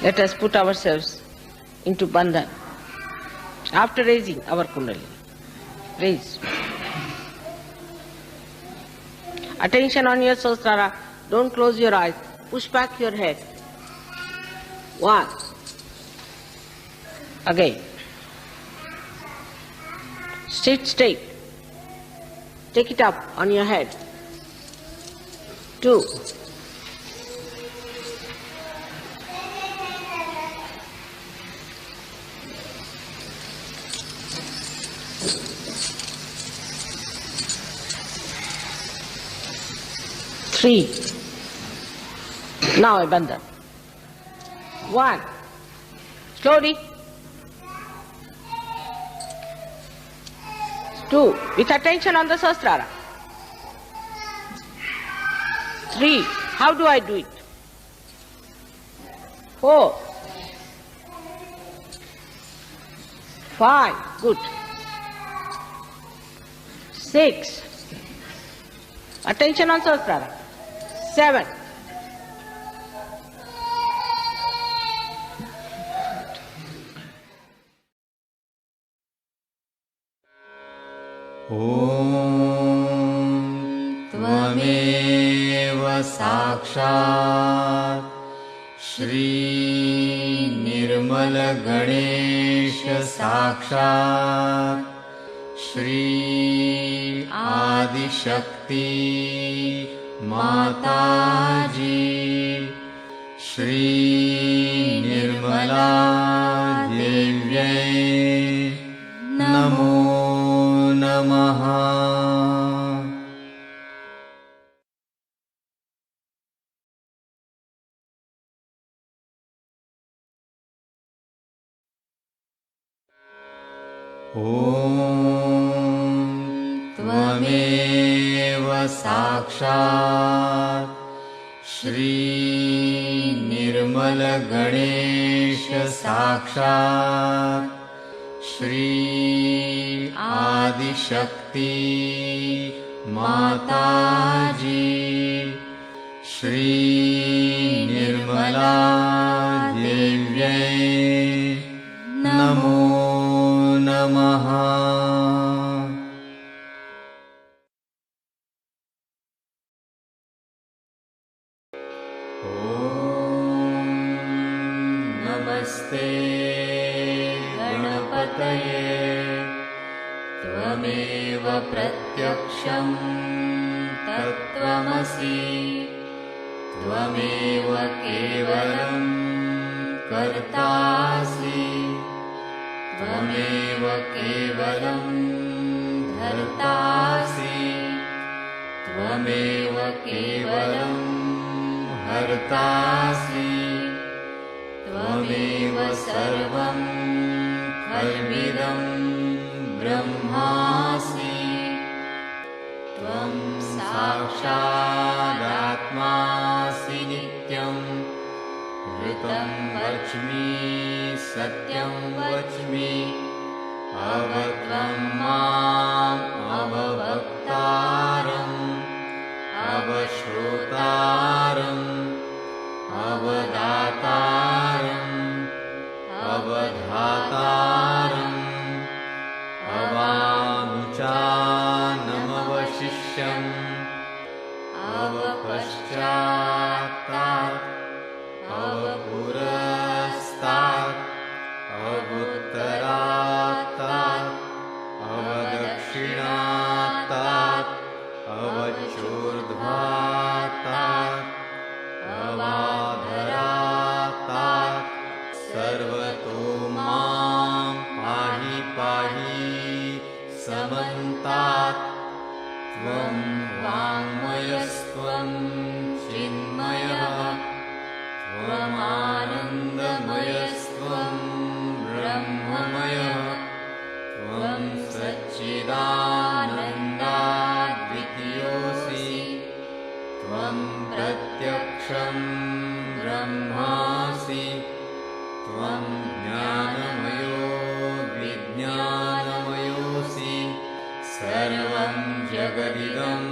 Let us put ourselves into Bandan. After raising our Kundalini, raise. Attention on your Sahasrara. Don't close your eyes. Push back your head. 1. Again. Sit straight. Take it up on your head. 2. 3. Now abandon. 1. Slowly. 2. With attention on the Sahasrara. 3. How do I do it? 4. 5. Good. 6. Attention on Sahasrara. 7. 'त्वमेव साक्षात् श्री निर्मल गणेश साक्षात् श्री आदिशक्ति माताजी श्री निर्मला देव्यै नमो नमः। त्वमेव साक्षात् श्री निर्मल गणेश साक्षात् श्री आदिशक्ति माताजी श्री निर्मला देव्यै नमो नमः। नमस्ते गणपतये त्वमेव प्रत्यक्षं तत्त्वमसि त्वमेव केवलं कर्तासि त्वमेव केवलं धर्तासि त्वमेव केवलं हर्तासि त्वमेव सर्वं खल्विदं ब्रह्मासि त्वं साक्षादात्मासि नित्यं ऋतं वच्मि सत्यं वच्मि अवत्वं माम् अववक्तारम् अवश्रोतारम् अवदातारम् अवधातारम् अवानुचानमवशिष्यम् अवपश्चात्तात् अवपुरस्तात् अवुत्तरात्तात् अवदक्षिणात्तात् अवचोर्ध्वात्तात् अवाधरात्तात् सर्वतो मां पाहि पाहि समन्तात् त्वं वाङ्मयस्त्वं चिन्मयः त्वमानन्दमयस्त्वं ब्रह्ममयः त्वं सच्चिदानन्दाद्वितीयोऽसि त्वं प्रत्यक्षं ब्रह्मासि त्वं ज्ञानमयो विज्ञानमयोऽसि सर्वं जगदिदं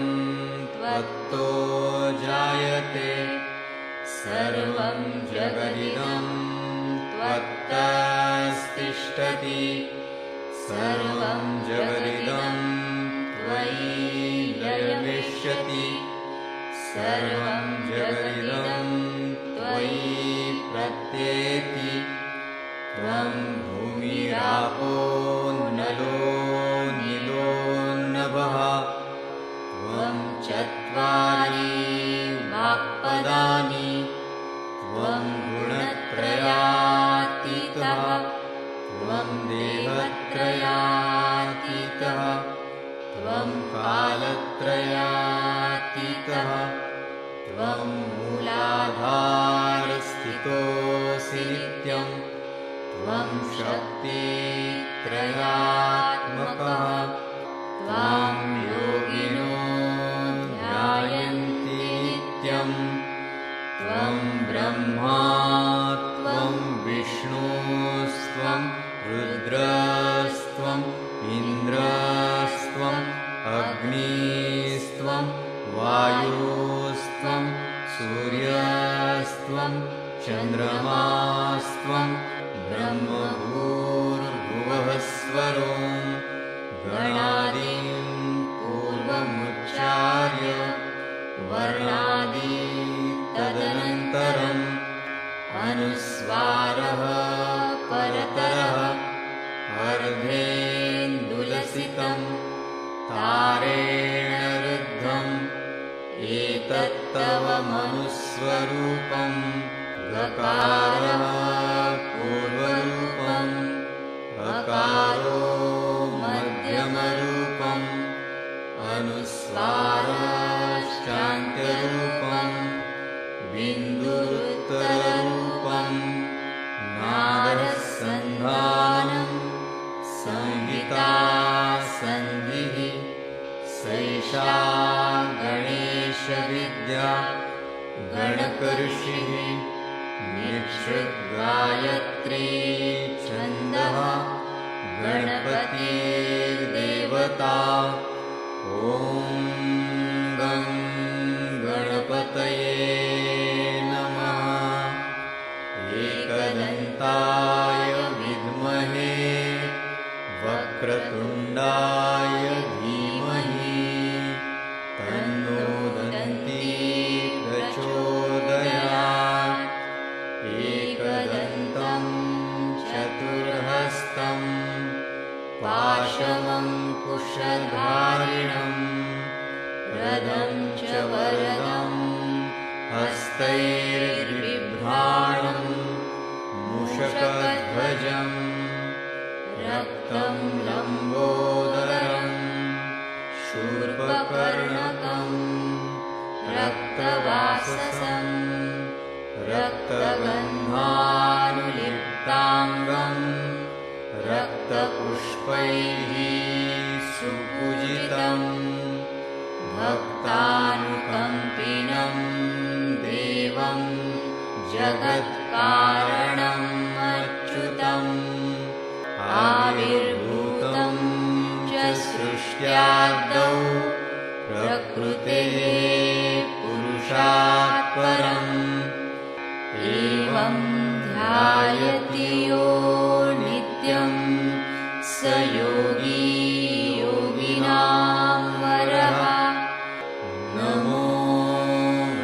त्वत्तो जायते सर्वं जगदिदं तिष्ठति सर्वं जगदिदं त्वयि लयमिष्यति सर्वं जगदिदं त्वयि प्रत्येति त्वं भूमिरापो नलो नीलो नभः त्वं चत्वारि वाक्पदानि त्वं गुणत्रयातीतः त्वं देहत्रयातीतः त्वं कालत्रयातीतः त्वं मूलाधारस्थितोऽसि नित्यं त्वं शक्तित्रयात्मकः त्वां योगिनो ध्यायन्ति नित्यं त्वं ब्रह्मा त्वं विष्णुस्त्वं रुद्रस्त्वं इन्द्रस्त्वं अग्निस्त्वं वायुस्त्वं सूर्यस्त्वं चन्द्रमास्त्वं ब्रह्मभूर्भुवः स्वरों गणादीं पूर्वमुच्चार्य वर्णादि तदनन्तरम् अनुस्वारः परतरः अर्धेन्दुलसितं तारेण रुद्धम् एतत्तव मनुस्वरूपं गकारः पूर्वरूपम् अकारो मध्यमरूपम् अनुस्वारश्चान्त्यरूपम् बिन्दुरुत्तररूपम् नादसन्धानं संहिता सन्धिः सैषा गणेशविद्या गणकऋषिः निःसृद्गायत्री छन्दः गणपतिर्देवता ॐ गं गणपतये नमः एकदन्ताय विद्महे वक्रतुण्डाय धीमहि तन्नो दन्ती प्रचोदयात् एकदन्तं चतुर्हस्तं पाशमङ्कुशधारिणं रदं च वरदं हस्तैर्बिभ्राणं मूषकध्वजं रक्तं लम्बोदरं शूर्पकर्णकं रक्तवाससं रक्तगन्धानुलिप्ताङ्गं रक्तपुष्पैः सुपूजितं भक्तानुकम्पिनं देवं जगत्कारणम् अच्युतम् आविर्भूतं च सृष्ट्यादौ प्रकृतेः पुरुषात् परम् एवं ध्यायति यो नित्यं स योगी योगिनां वरः नमो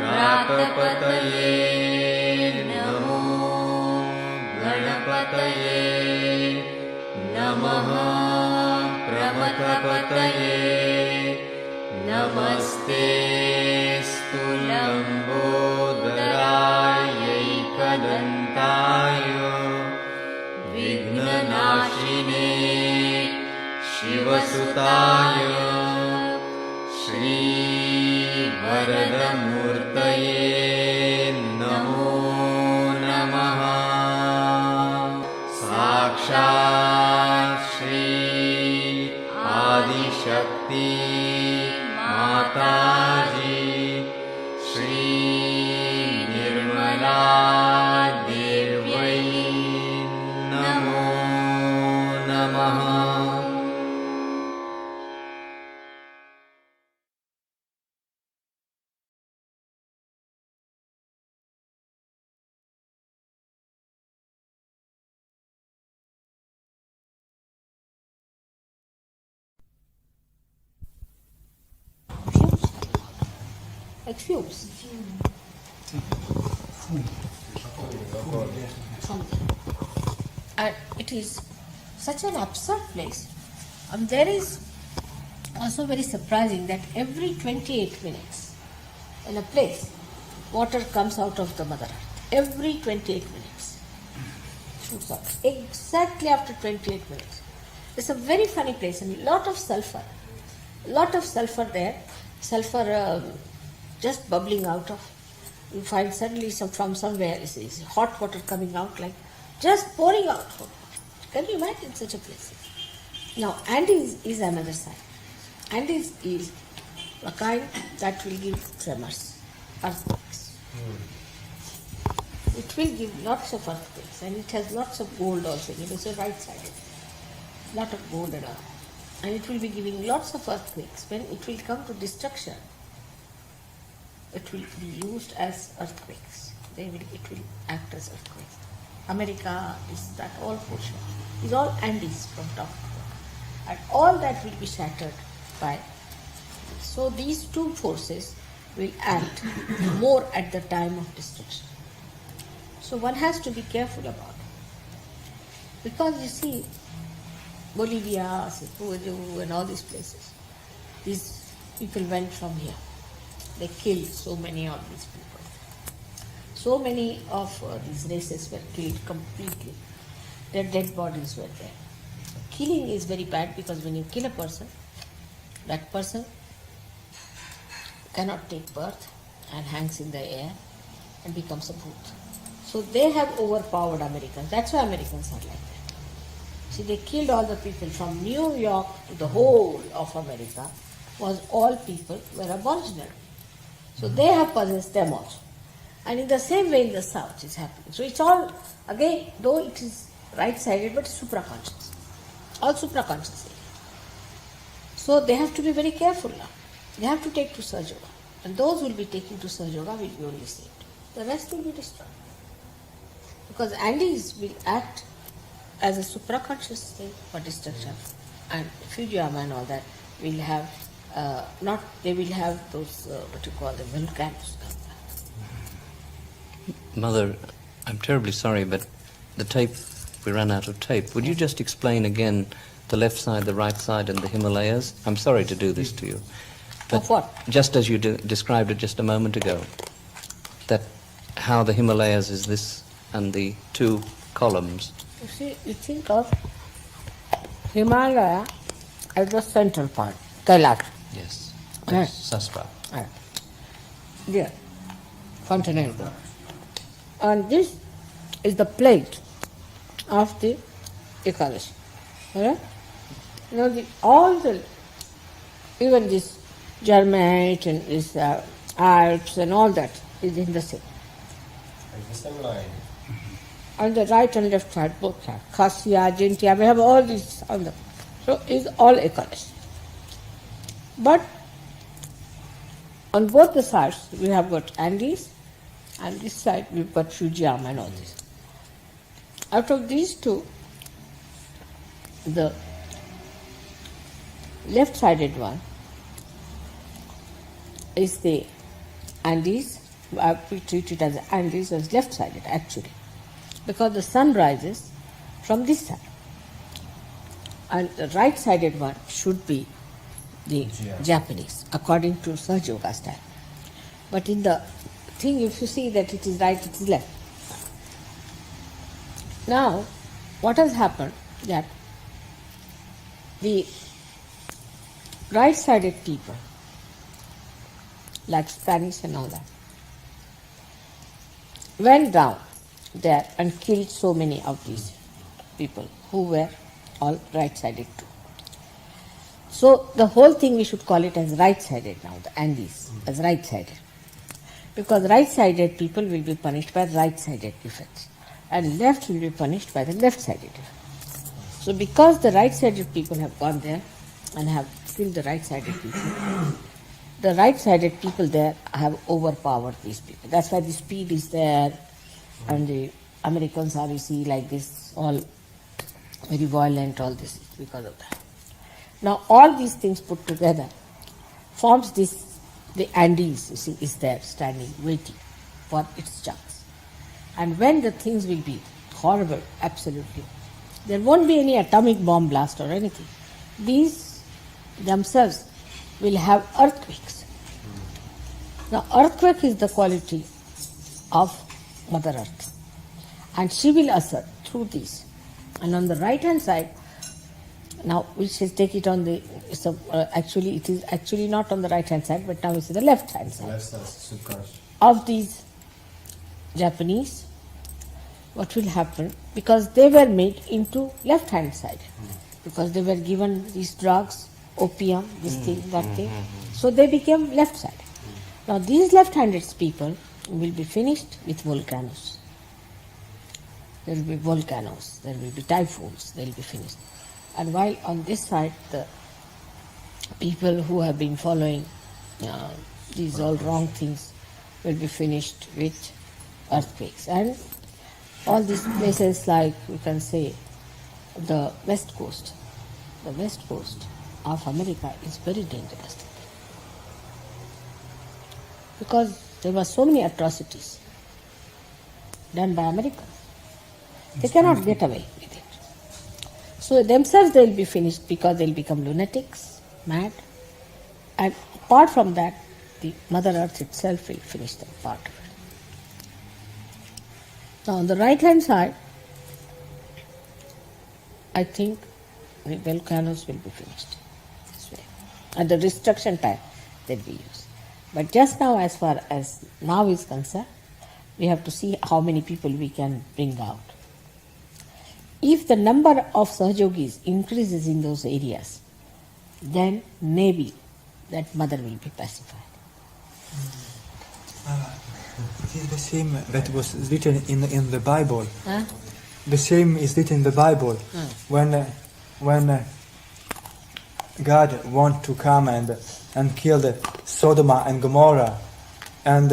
व्रातपतये नमो गणपतये नमः प्रमथपतये नमस्ते स्तुलम्बोदरायैकदन्ताय विघ्ननाशिने शिवसुताय श्रीवरदमूर्तये नमो नमः साक्षात् श्री आदिशक्ति माताजी श्री निर्मला देव्यै नमो नमः। like fumes. And it is such an absurd place. And there is also very surprising that every 28 minutes in a place, water comes out of the Mother Earth. Every 28 minutes. Shoots out. Exactly after 28 minutes. It's a very funny place and a lot of sulfur. A lot of sulfur there. Sulfur just bubbling out of. You find suddenly from somewhere is hot water coming out, like just pouring out. Can you imagine such a place? Now, Andes is another side. Andes is a kind that will give tremors, earthquakes. It will give lots of earthquakes, and it has lots of gold also. It is a right-sided, lot of gold and all. And it will be giving lots of earthquakes. When it will come to destruction, it will be used as earthquakes. It will act as earthquakes. America is that all portion. Is all Andes from top to bottom. And all that will be shattered by this. So these two forces will act more at the time of destruction. So one has to be careful about it. Because you see, Bolivia, Peru and all these places, these people went from here. They killed so many of these people. So many of these races were killed completely. Their dead bodies were there. Killing is very bad because when you kill a person, that person cannot take birth and hangs in the air and becomes a bhoot. So they have overpowered Americans. That's why Americans are like that. See, they killed all the people from New York to the whole of America. Was all people were aboriginal. So they have possessed them also. And in the same way in the South is happening. So it's all, again, though it is right-sided, but supraconscious. All supraconscious. So they have to be very careful now. They have to take to SAHAJA YOGA. And those who will be taking to SAHAJA YOGA will be only saved. The rest will be destroyed. Because Andes will act as a supraconscious thing for destruction. And Fujiyama and all that will have, they will have those, what you call the volcanoes. Mother, I'm terribly sorry, but the tape, we ran out of tape. Would you just explain again the left side, the right side, and the Himalayas? I'm sorry to do this to you. But Of what? just as you described it just a moment ago, that how the Himalayas is this and the two columns. You see, you think of Himalaya as the central part, Kailash. Yes. Right. Sastra. Right. There, continental. And this is the plate of the Ekadashi. Alright? You know, all the, even this Germate and this Alps and all that is in the same. It's the same line. On the right and left side, both sides. Khasya, Jintia, we have all these on the. So it's all Ekadashi. But on both the sides we have got Andes, and this side we've got Fujiyama and all this. Out of these two, the left-sided one is the Andes. We treat it as Andes as left-sided actually, because the sun rises from this side. And the right-sided one should be the Japanese, according to SAHAJA YOGA style. But in the thing, if you see that it is right, it is left. Now, what has happened that the right-sided people, like Spanish and all that, went down there and killed so many of these people who were all right-sided too. So the whole thing we should call it as right-sided now, the Andes, as right-sided. Because right-sided people will be punished by right-sided effects, and left will be punished by the left-sided effects. So because the right-sided people have gone there and have killed the right-sided people, the right-sided people there have overpowered these people. That's why the speed is there, and the Americans are, you see, like this, all very violent, all this because of that. Now all these things put together forms this the Andes, you see, is there standing, waiting for its chance. And when the things will be horrible, absolutely, there won't be any atomic bomb blast or anything. These themselves will have earthquakes. Now, earthquake is the quality of Mother Earth, and she will assert through these. And on the right hand side, now we shall take it on the, actually it is actually not on the right hand side, but now it's the left hand side. Left side, subconscious. Of these Japanese, what will happen, because they were made into left hand side, because they were given these drugs, opium, this thing, that thing, so they became left side. Now these left-handed people will be finished with volcanoes. There will be volcanoes, there will be typhoons, they will be finished. And while on this side, the people who have been following these all wrong things will be finished with earthquakes. And all these places, like you can say, the west coast of America is very dangerous. Because there were so many atrocities done by Americans. They cannot get away with it. So themselves they will be finished because they will become lunatics, mad. And apart from that, the Mother Earth itself will finish that part of it. Now on the right hand side, I think the volcanoes will be finished this way. At the destruction time, they will be used. But just now, as far as now is concerned, we have to see how many people we can bring out. If the number of Sahajogis increases in those areas, then maybe that mother will be pacified. It is the same that was written in the Bible. Huh? The same is written in the Bible. When God want to come and kill the Sodom and Gomorrah, and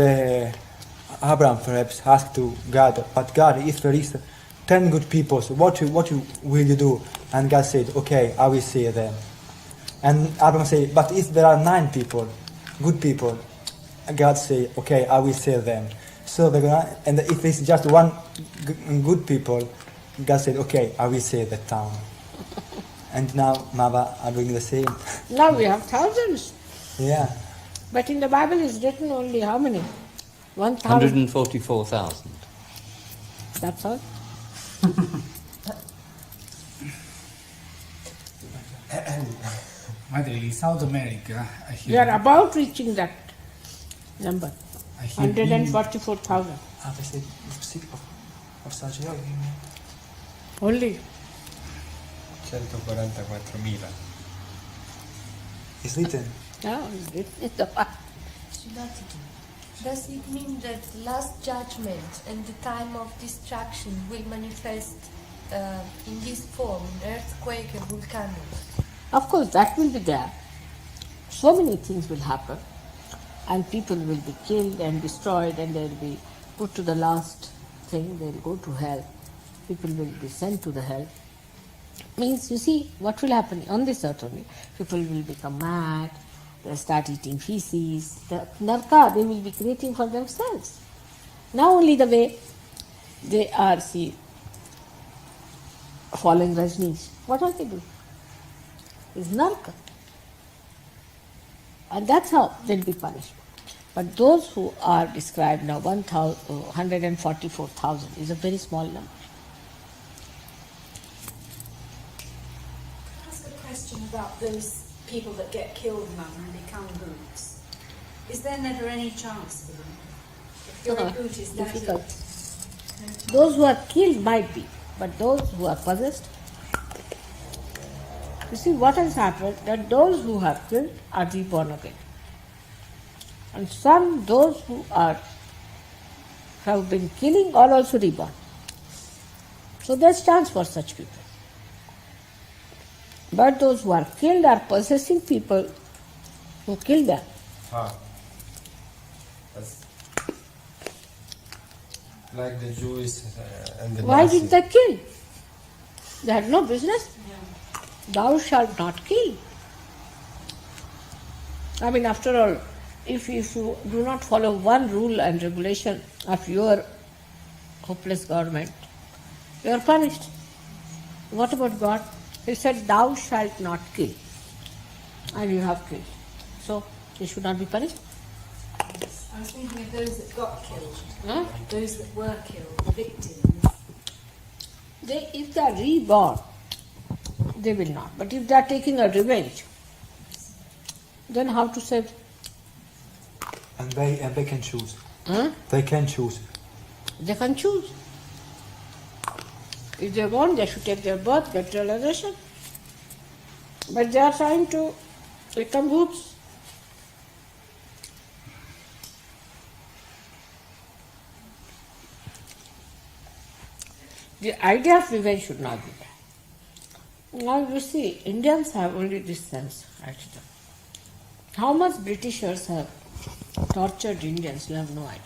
Abraham perhaps asked to God, but God, if there is 10 good people, so what will you do? And God said, okay, I will save them. And Abraham said, but if there are 9 people, good people, God said, okay, I will save them. So and if it's just one good people, God said, okay, I will save the town. And now Mava are doing the same. Now we have thousands. Yeah. But in the Bible is written only how many? 1,000. 144,000. That's all. Madre, in South America, I We hear are about reaching that number. I hear 144,000. They say of SAHAJA YOGA. Only. 144.000. It's written. No, it's the Bible. Does it mean that last judgment and the time of destruction will manifest in this form, earthquake and volcanoes? Of course, that will be there. So many things will happen, and people will be killed and destroyed, and they will be put to the last thing. They will go to hell. People will be sent to the hell. Means, you see, what will happen on this earth only? People will become mad. They'll start eating feces. The narka they will be creating for themselves. Now only the way they are, see, following Rajneesh. What are they doing? It's narka. And that's how they'll be punished. But those who are described now, 144,000 is a very small number. Ask a question about those people that get killed, Mother, and become Buddhas. Is there never any chance for them? If you're a Buddhist, that is Difficult. Those who are killed might be, but those who are possessed, you see what has happened, that those who are killed are reborn again. And some, those who have been killing are also reborn. So there's chance for such people. But those who are killed are possessing people who kill them. That's like the Jews and the Why Nazis. did they kill? They had no business. Thou shalt not kill. I mean, after all, if you do not follow one rule and regulation of your hopeless government, you are punished. What about God? He said, thou shalt not kill. And you have killed. So, you should not be punished. I was thinking of those that got killed, Huh? those that were killed, the victims. If they are reborn, they will not. But if they are taking a revenge, then how to save them? And they can choose. Huh? They can choose. They can choose. If they want, they should take their birth, get realization. But they are trying to become Bhoots. The idea of revenge should not be there. Now you see, Indians have only this sense, actually. How much Britishers have tortured Indians, you have no idea.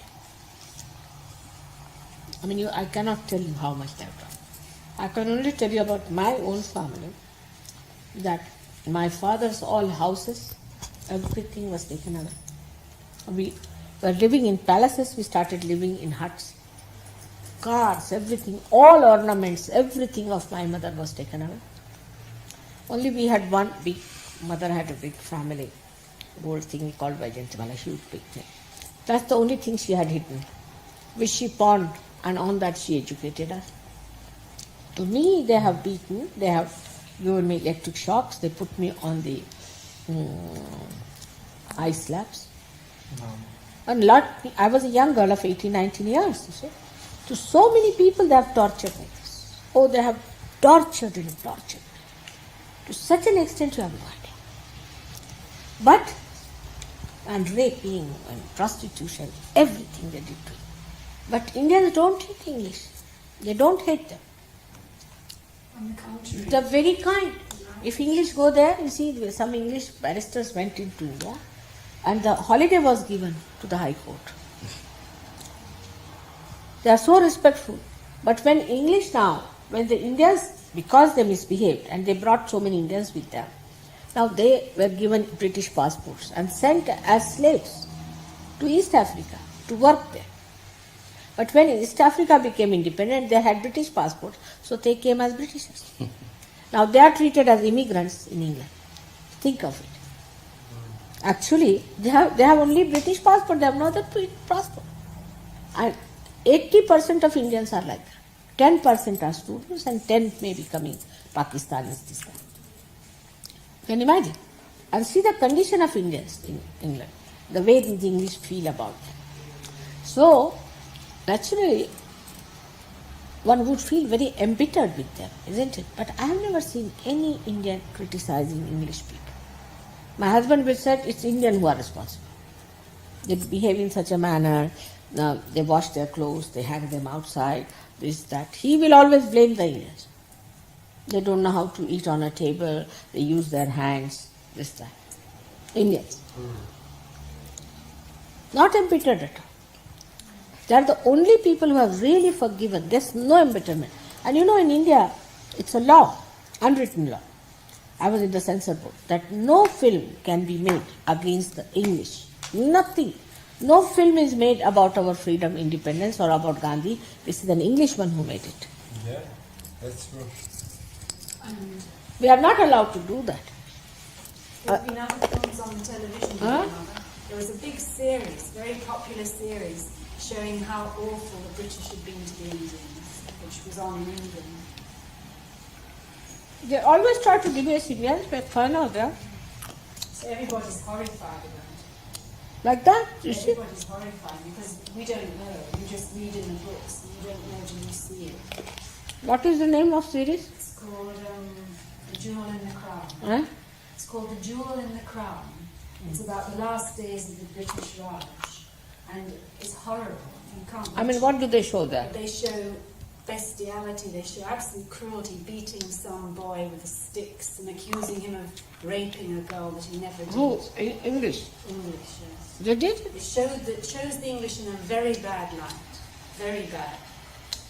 I mean, I cannot tell you how much they have done. I can only tell you about my own family, that my father's all houses, everything was taken away. We were living in palaces, we started living in huts. Cars, everything, all ornaments, everything of my mother was taken away. Only we had one big, mother had a big family, old thing we called Vajantivala, huge big thing. That's the only thing she had hidden, which she pawned, and on that she educated us. To me, they have beaten, they have given me electric shocks, they put me on the ice slabs. And I was a young girl of 18, 19 years, you see. To so many people they have tortured like this. Oh, they have tortured and tortured. To such an extent you have no idea. But, and raping and prostitution, everything they did to it. But Indians don't hate English. They don't hate them. On the contrary. They're very kind. If English go there, you see some English barristers went into India and the holiday was given to the High Court. They are so respectful. But when English now, when the Indians, because they misbehaved and they brought so many Indians with them, now they were given British passports and sent as slaves to East Africa to work there. But when East Africa became independent, they had British passports, so they came as Britishers. Now they are treated as immigrants in England. Think of it. Actually, they have only British passport, they have no other passport. And 80% of Indians are like that. 10% are students and 10 may be coming Pakistanis this time. Can you imagine? And see the condition of Indians in England, the way the English feel about them. So, naturally, one would feel very embittered with them, isn't it? But I have never seen any Indian criticizing English people. My husband will say it's Indian who are responsible. They behave in such a manner, they wash their clothes, they hang them outside, this, that. He will always blame the Indians. They don't know how to eat on a table, they use their hands, this, that. Indians. Not embittered at all. They are the only people who have really forgiven. There's no embitterment. And you know, in India, it's a law, unwritten law. I was in the censor board, that no film can be made against the English. Nothing. No film is made about our freedom, independence, or about Gandhi. This is an Englishman who made it. Yeah, that's true. We are not allowed to do that. There have been other films on television. Huh? There was a big series, very popular series, showing how awful the British had been to the Indians, which was on in England. They always try to debase Indians, make fun of them. So everybody's horrified about it. Like that, you see. Everybody's horrified because we don't know. You just read in the books and you don't know till you see it. What is the name of series? It's called The Jewel in the Crown. Huh? It's called The Jewel in the Crown. It's about the last days of the British Raj. And it's horrible. You can't I mean, what do they show there? They show bestiality, they show absolute cruelty, beating some boy with sticks and accusing him of raping a girl that he never did. Who? English? English, yes. They did? It shows the English in a very bad light. Very bad.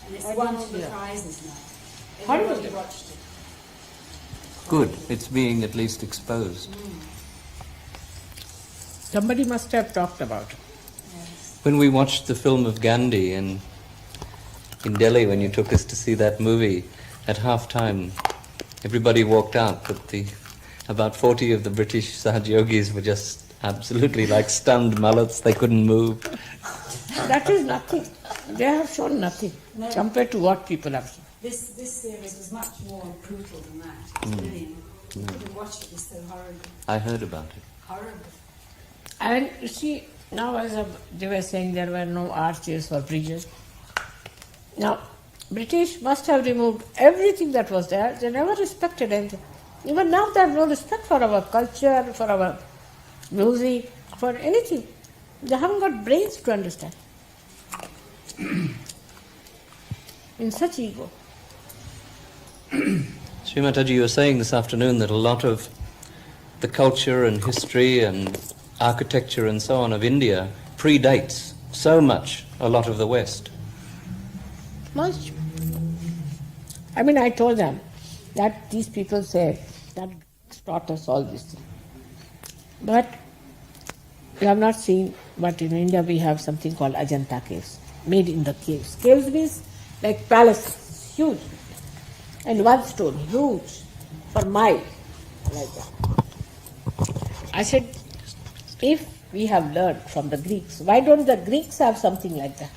And it's won all the prizes now. Everybody watched it. Good. It's being at least exposed. Somebody must have talked about it. When we watched the film of Gandhi in Delhi, when you took us to see that movie, at half-time, everybody walked out, but about 40 of the British SAHAJA yogis were just absolutely like stunned mullets. They couldn't move. That is nothing. They have shown nothing compared to what people have shown. This series was much more brutal than that. It's really, you could watch it, it's so horrible. I heard about it. Horrible. And you see, now they were saying there were no arches or bridges. Now, British must have removed everything that was there. They never respected anything. Even now they have no respect for our culture, for our music, for anything. They haven't got brains to understand. In such ego. Shri Mataji, you were saying this afternoon that a lot of the culture and history and architecture and so on of India predates so much a lot of the West. Much. I mean, I told them that these people say that Greeks taught us all these things. But we have not seen, but in India we have something called Ajanta caves, made in the caves. Caves means like palaces, huge. And one stone, huge, for miles, like that. I said, if we have learned from the Greeks, why don't the Greeks have something like that?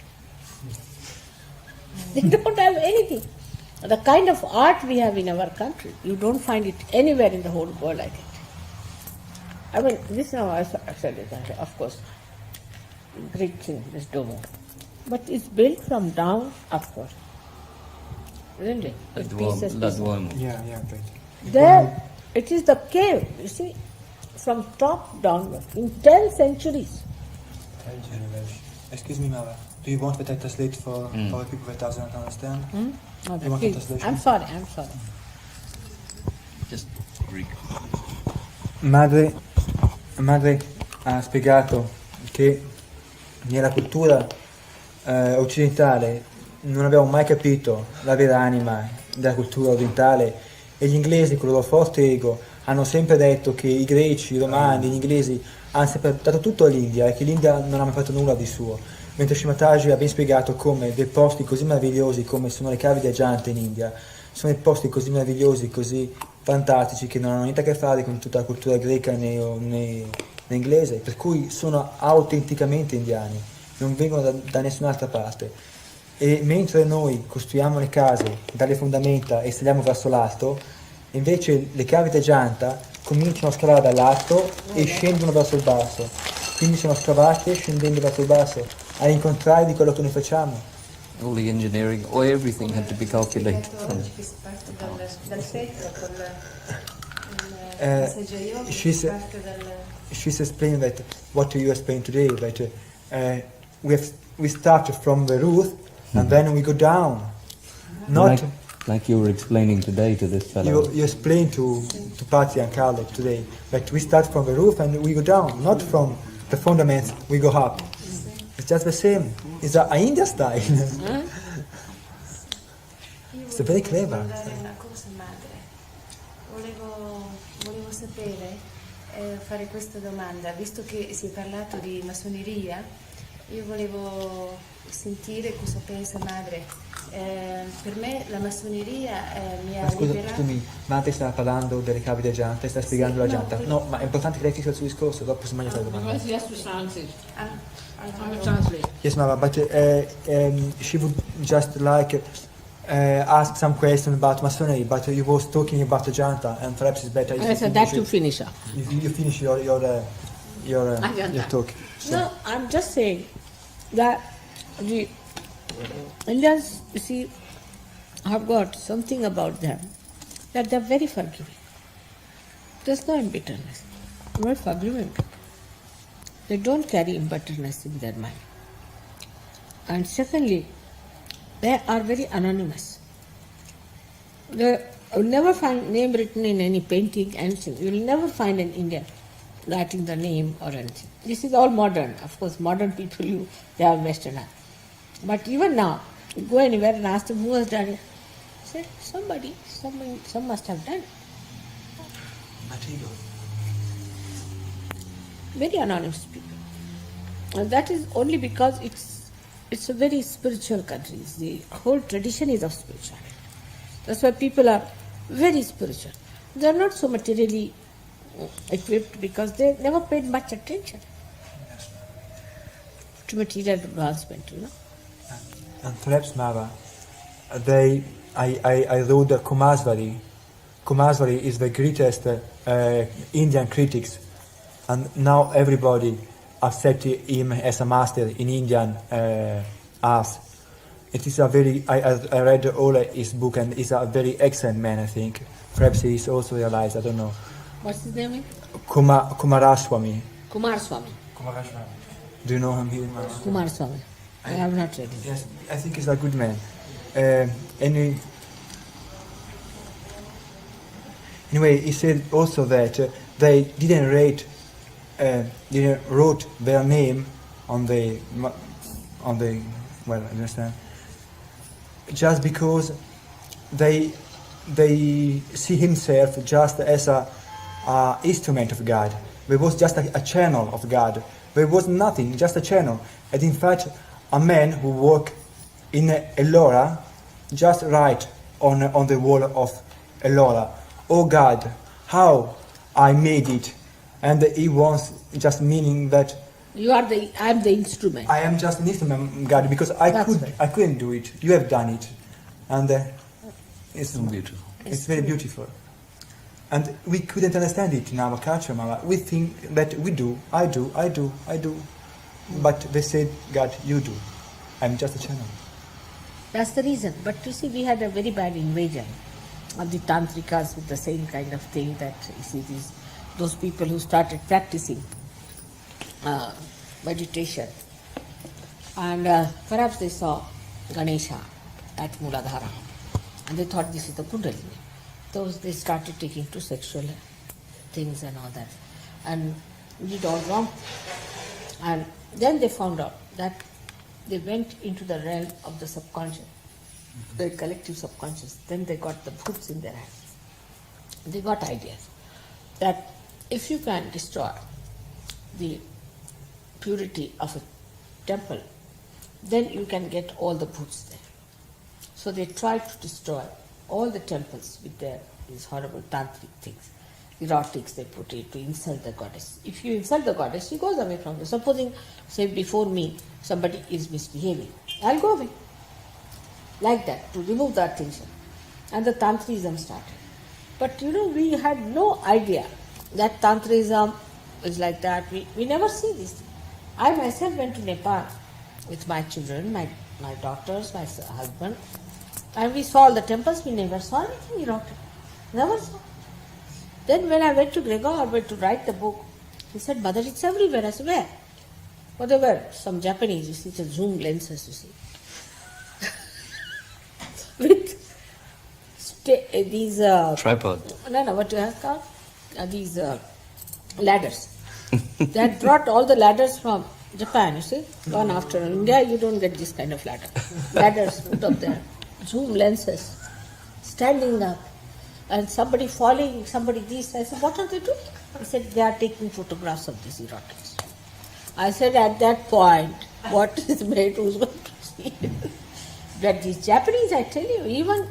They don't have anything. The kind of art we have in our country, you don't find it anywhere in the whole world, I think. I mean, this now I said it, of course, Greek thing, this dome. But it's built from down upward. Isn't it? Yeah, right. There, it is the cave, you see, from top downward, in 10 centuries. 10 generations. Excuse me, Mara. Do you want me to translate for people that doesn't understand? Okay, You want a please. translation? I'm sorry. Just Greek. Madre ha spiegato che nella cultura occidentale non abbiamo mai capito la vera anima della cultura orientale e gli inglesi con il loro forte ego hanno sempre detto che i greci, i romani, gli inglesi hanno sempre dato tutto all'India e che l'India non ha mai fatto nulla di suo. Mentre Shri Mathaji ha ben spiegato come dei posti così meravigliosi come sono le cave di Ajanta in India sono dei posti così meravigliosi, così fantastici che non hanno niente a che fare con tutta la cultura greca né inglese, per cui sono autenticamente indiani, non vengono da nessun'altra parte. E mentre noi costruiamo le case dalle fondamenta e saliamo verso l'alto, invece le cave di Ajanta cominciano a scavare dall'alto e scendono verso il basso, quindi sono scavate scendendo verso il basso, all'incontrario di quello che noi facciamo. All the engineering, or everything had to be calculated. She's explaining that what you explained today, that we start from the roof and then we go down. Not like you were explaining today to this fellow. You explained to Patti and Carlo today that we start from the roof and we go down, not from the fundaments we go up. It's just the same. It's an India style. It's very clever. Una cosa, madre. Volevo sapere, fare questa domanda, visto che si è parlato di massoneria, io volevo sentire cosa pensa madre. Per me la massoneria mi ha liberato. Scusami, Madre sta parlando delle cave di Ajanta e sta spiegando la Ajanta. No, ma è importante che lei finisca il suo discorso, dopo si mangia fare la domanda. Yes, Mama, but she would just like ask some question about masonry, but you was talking about Ajanta, and perhaps it's better if you finish up. You finish your talk. So. No, I'm just saying that the Indians, you see, have got something about them that they're very forgiving. There's no bitterness. Very forgiving. They don't carry bitterness in their mind. And secondly, they are very anonymous. You will never find name written in any painting, anything. You will never find an Indian writing the name or anything. This is all modern. Of course, modern people, they are Western. But even now, you go anywhere and ask them who has done it. Say, some must have done it. very anonymous people. And that is only because it's a very spiritual country. The whole tradition is of spirituality. That's why people are very spiritual. They are not so materially equipped because they never paid much attention to material advancement, you know. And perhaps, Mara, I wrote the Kumasvari. Kumasvari is the greatest Indian critics, and now everybody accepts him as a master in Indian art. It is a very, I read all his book, and he's a very excellent man, I think. Perhaps he is also realized, I don't know. What's his name? Kumaraswamy. Kumaraswamy. Do you know him here? Kumaraswamy. I have not read it. Yes, I think he's a good man. Anyway, he said also that they didn't wrote their name on the well, understand? Just because they see himself just as a instrument of God. There was just a channel of God. There was nothing, just a channel. And in fact, a man who worked in Ellora just write on the wall of Ellora, "Oh God, how I made it." And he wants just meaning that I am the instrument. I am just an instrument, God, because I couldn't do it. You have done it, and it's beautiful. It's very beautiful, and we couldn't understand it in our culture, Mama. We think that we do. I do, but they said, God, you do. I'm just a channel. That's the reason. But you see, we had a very bad invasion of the tantrikas with the same kind of thing that you see those people who started practicing meditation, and perhaps they saw Ganesha at Muladhara, and they thought this is the Kundalini. Those they started taking to sexual things and all that, and did all wrong. And then they found out that they went into the realm of the subconscious, the collective subconscious. Then they got the bhoots in their hands. They got ideas that if you can destroy the purity of a temple, then you can get all the bhoots there. So they tried to destroy all the temples with these horrible tantric things, erotics they put it to insult the goddess. If you insult the goddess, she goes away from you. Supposing, say before me, somebody is misbehaving, I'll go away. Like that, to remove the attention. And the tantrism started. But we had no idea that tantrism is like that. We never see this. I myself went to Nepal with my children, my daughters, my husband, and we saw all the temples. We never saw anything erotic. Never saw. Then when I went to Gregor to write the book, he said, "Mother, it's everywhere." I said, "Where?" "Well, there were some Japanese, you see, the zoom lenses, you see, with these tripod. No, what you have called these ladders. They had brought all the ladders from Japan, you see, gone after. In India, you don't get this kind of ladder. Ladders put up there, zoom lenses, standing up, and somebody falling, somebody this. I said, "What are they doing?" He said, "They are taking photographs of these erotics." I said, at that point, what is made who's going to see it? That these Japanese, I tell you, even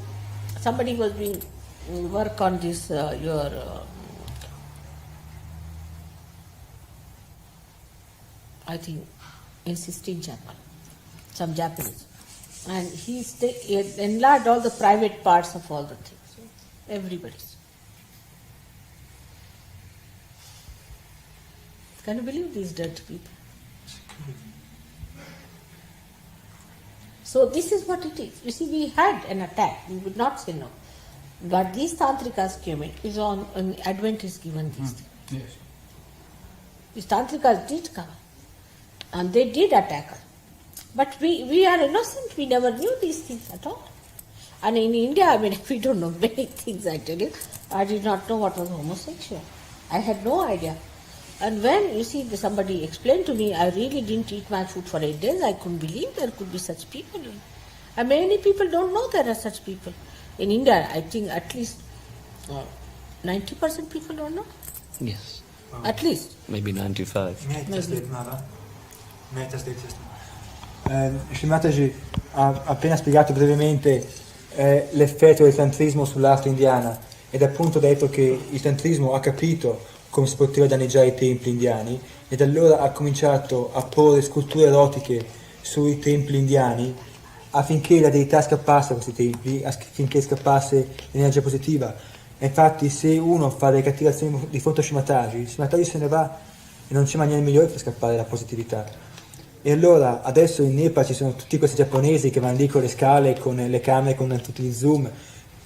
somebody was doing work on this, I think, in Sistine Chapel, some Japanese. And he enlarged all the private parts of all the things. Everybody's. Can you believe these dirty people? So this is what it is. You see, we had an attack. We would not say no. But these tantrikas came in. Is on Advent is given these things. Yes. These tantrikas did come. And they did attack us. But we are innocent. We never knew these things at all. And in India, we don't know many things, I tell you. I did not know what was homosexual. I had no idea. And when, you see, somebody explained to me, I really didn't eat my food for 8 days. I couldn't believe there could be such people. And many people don't know there are such people. In India, I think at least 90% people don't know. Yes. At least. Maybe 95. Shri Mathaji ha appena spiegato brevemente l'effetto del tantrismo sull'arte indiana ed ha appunto detto che il tantrismo ha capito come si poteva danneggiare i templi indiani ed allora ha cominciato a porre sculture erotiche sui templi indiani affinché la deità scappasse da questi templi, affinché scappasse l'energia positiva. E infatti se uno fa delle cattive azioni di fronte a Shri Mathaji se ne va e non c'è maniera migliore per scappare la positività. E allora adesso in Nepal ci sono tutti questi giapponesi che vanno lì con le scale, con le camere, con tutti gli zoom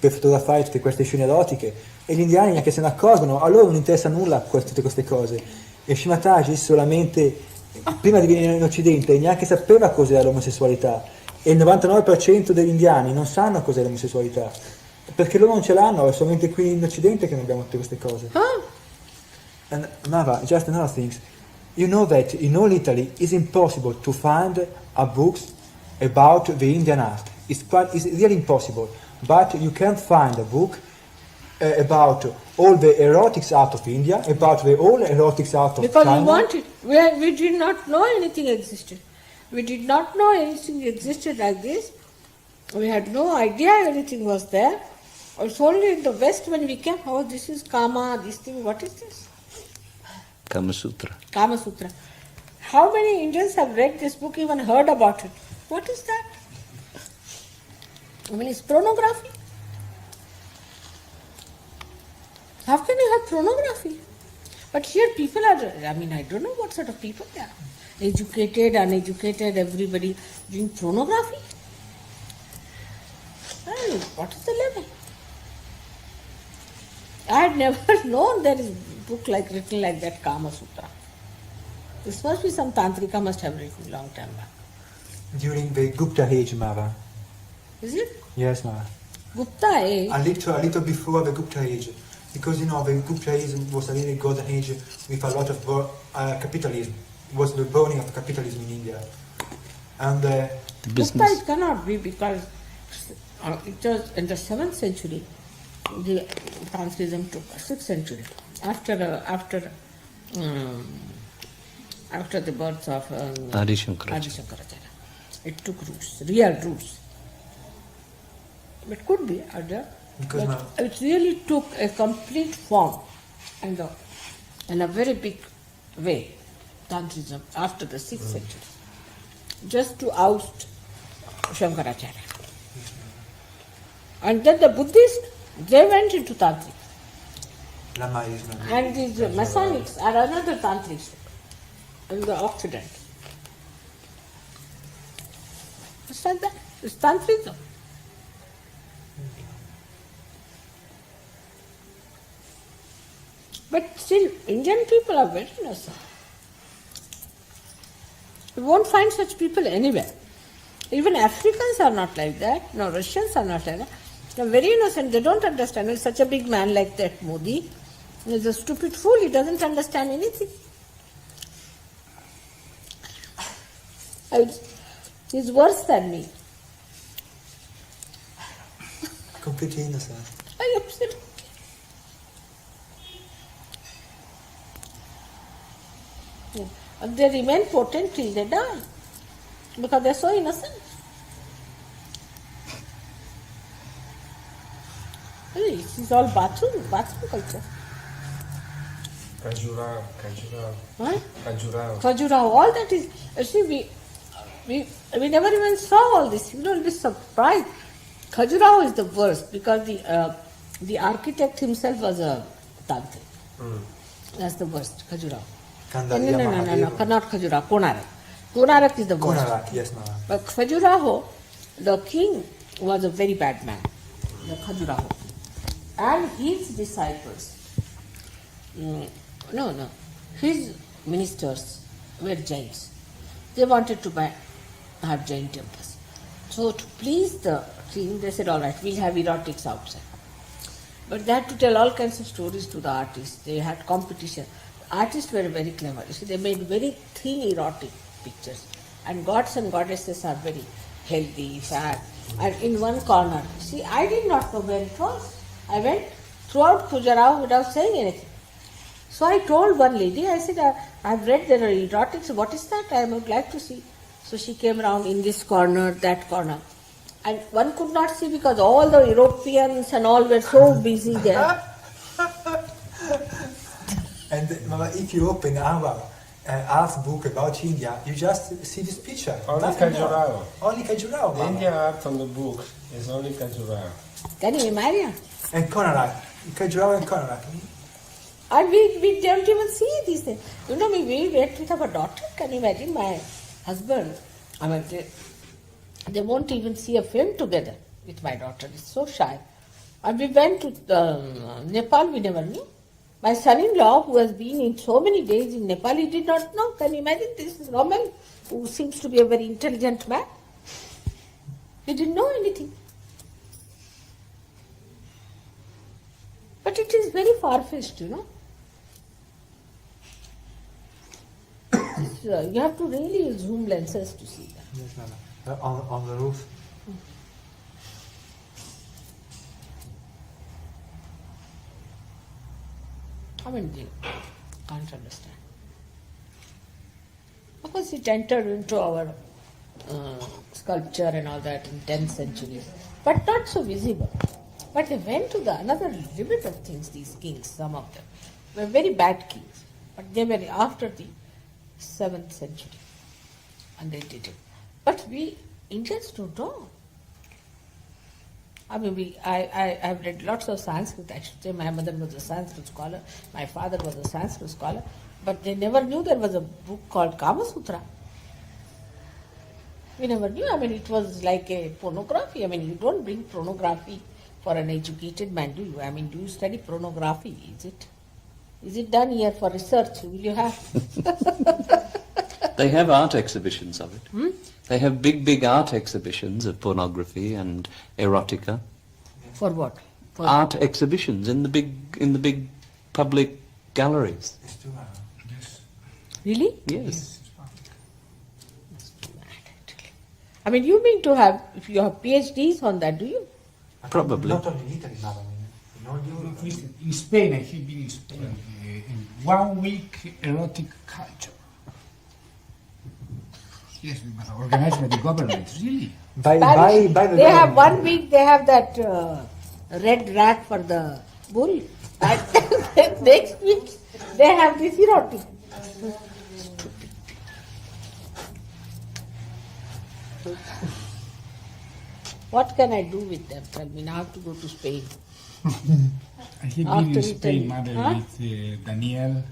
per fotografare tutte queste scene erotiche e gli indiani neanche se ne accorgono, a loro non interessa nulla tutte queste cose. E Shri Mathaji solamente prima di venire in Occidente neanche sapeva cos'era l'omosessualità e il 99% degli indiani non sanno cos'è l'omosessualità perché loro non ce l'hanno, è solamente qui in Occidente che non abbiamo tutte queste cose. And Mava, just another thing. You know that in all Italy it's impossible to find a book about the Indian art. It's really impossible. But you can find a book about all the erotics art of India, about the all erotics art of because China. we wanted. We did not know anything existed. We did not know anything existed like this. We had no idea anything was there. It's only in the West when we came, oh, this is Kama, this thing, what is this? Kama Sutra. Kama Sutra. How many Indians have read this book, even heard about it? What is that? I mean, it's pornography. How can you have pornography? But here people are, I mean, I don't know what sort of people they are. Educated, uneducated, everybody doing pornography. Well, what is the level? I had never known there is a book written like that, Kama Sutra. This must be some Tantrika must have written long time back. During the Gupta age, Mava. Is it? Yes, Mava. Gupta age? A little before the Gupta age. Because, you know, the Gupta age was a really golden age with a lot of capitalism. It was the burning of capitalism in India. And The Gupta business. it cannot be because it was in the 7th century. The Tantrism took 6th century. After the birth of Adi Shankaracharya. Adi Shankaracharya. It took roots, real roots. It could be other, but it really took a complete form and in a very big way, Tantrism, after the 6th century, just to oust Shankaracharya. And then the Buddhists, they went into Tantric. And these Masonics are another Tantrics in the Occident. It's like that. It's Tantrism. But still, Indian people are very innocent. You won't find such people anywhere. Even Africans are not like that. No, Russians are not like that. They're very innocent. They don't understand. It's such a big man like that, Modi. He's a stupid fool. He doesn't understand anything. He's worse than me. completely innocent. Absolutely. Yeah. And they remain potent till they die because they're so innocent. This is all bathroom culture. Khajuraho. Huh? Khajuraho. Khajuraho, all that is, you see, we never even saw all this. You will be surprised. Khajuraho is the worst because the architect himself was a tantric. That's the worst, Khajuraho. No, not Khajuraho, Konarak. Konarak is the worst. Konarak, yes, ma'am. But Khajuraho, the king was a very bad man, the Khajuraho. And his disciples, his ministers were Jains. They wanted to have Jain temples. So to please the king, they said, all right, we'll have erotics outside. But they had to tell all kinds of stories to the artists. They had competition. The artists were very clever. You see, they made very thin erotic pictures. And gods and goddesses are very healthy, fat. And in one corner, see, I did not know where it was. I went throughout Khajuraho without saying anything. So I told one lady, I said, I've read there are erotics, what is that? I would like to see. So she came around in this corner, that corner. And one could not see because all the Europeans and all were so busy there. And Mama, if you open our art book about India, you just see this picture. Only nothing more. Khajuraho. Only Khajuraho, The Mama. Indian art on the book is only Khajuraho. Can you imagine? And Konarak. Khajuraho and Konarak. And we don't even see these things. You know, we went with our daughter. Can you imagine my husband? I mean, they won't even see a film together with my daughter. It's so shy. And we went to Nepal, we never knew. My son-in-law, who has been in so many days in Nepal, he did not know. Can you imagine this is Roman, who seems to be a very intelligent man? He didn't know anything. But it is very far-fetched, you know. You have to really use zoom lenses to see that. Yes, Mama. On the roof. I mean, they can't understand. Of course, it entered into our sculpture and all that in 10th century, but not so visible. But they went to the another limit of things, these kings, some of them were very bad kings, but they were after the 7th century, and they did it. But we Indians don't know. I mean, I've read lots of Sanskrit. I should say my mother was a Sanskrit scholar, my father was a Sanskrit scholar, but they never knew there was a book called Kama Sutra. We never knew. I mean, it was like a pornography. I mean, you don't bring pornography for an educated man, do you? I mean, do you study pornography? Is it done here for research? Will you have? They have art exhibitions of it. They have big art exhibitions of pornography and erotica. For what? For Art exhibitions in the big public galleries. Yes. Really? Yes. That's too bad, actually. I mean, you mean to have, if you have PhDs on that, do you? Probably. Not only in Italy, Mama. In all Europe. In Spain, I have been in Spain in 1 week erotic culture. Yes, it was organized by the government, really. By Spanish, the they have government. 1 week, they have that red rat for the bull. And next week, they have this erotic. What can I do with them? Tell me, now I have to go to Spain. I have been After in Spain, Italy. Mother, Huh? with Daniel.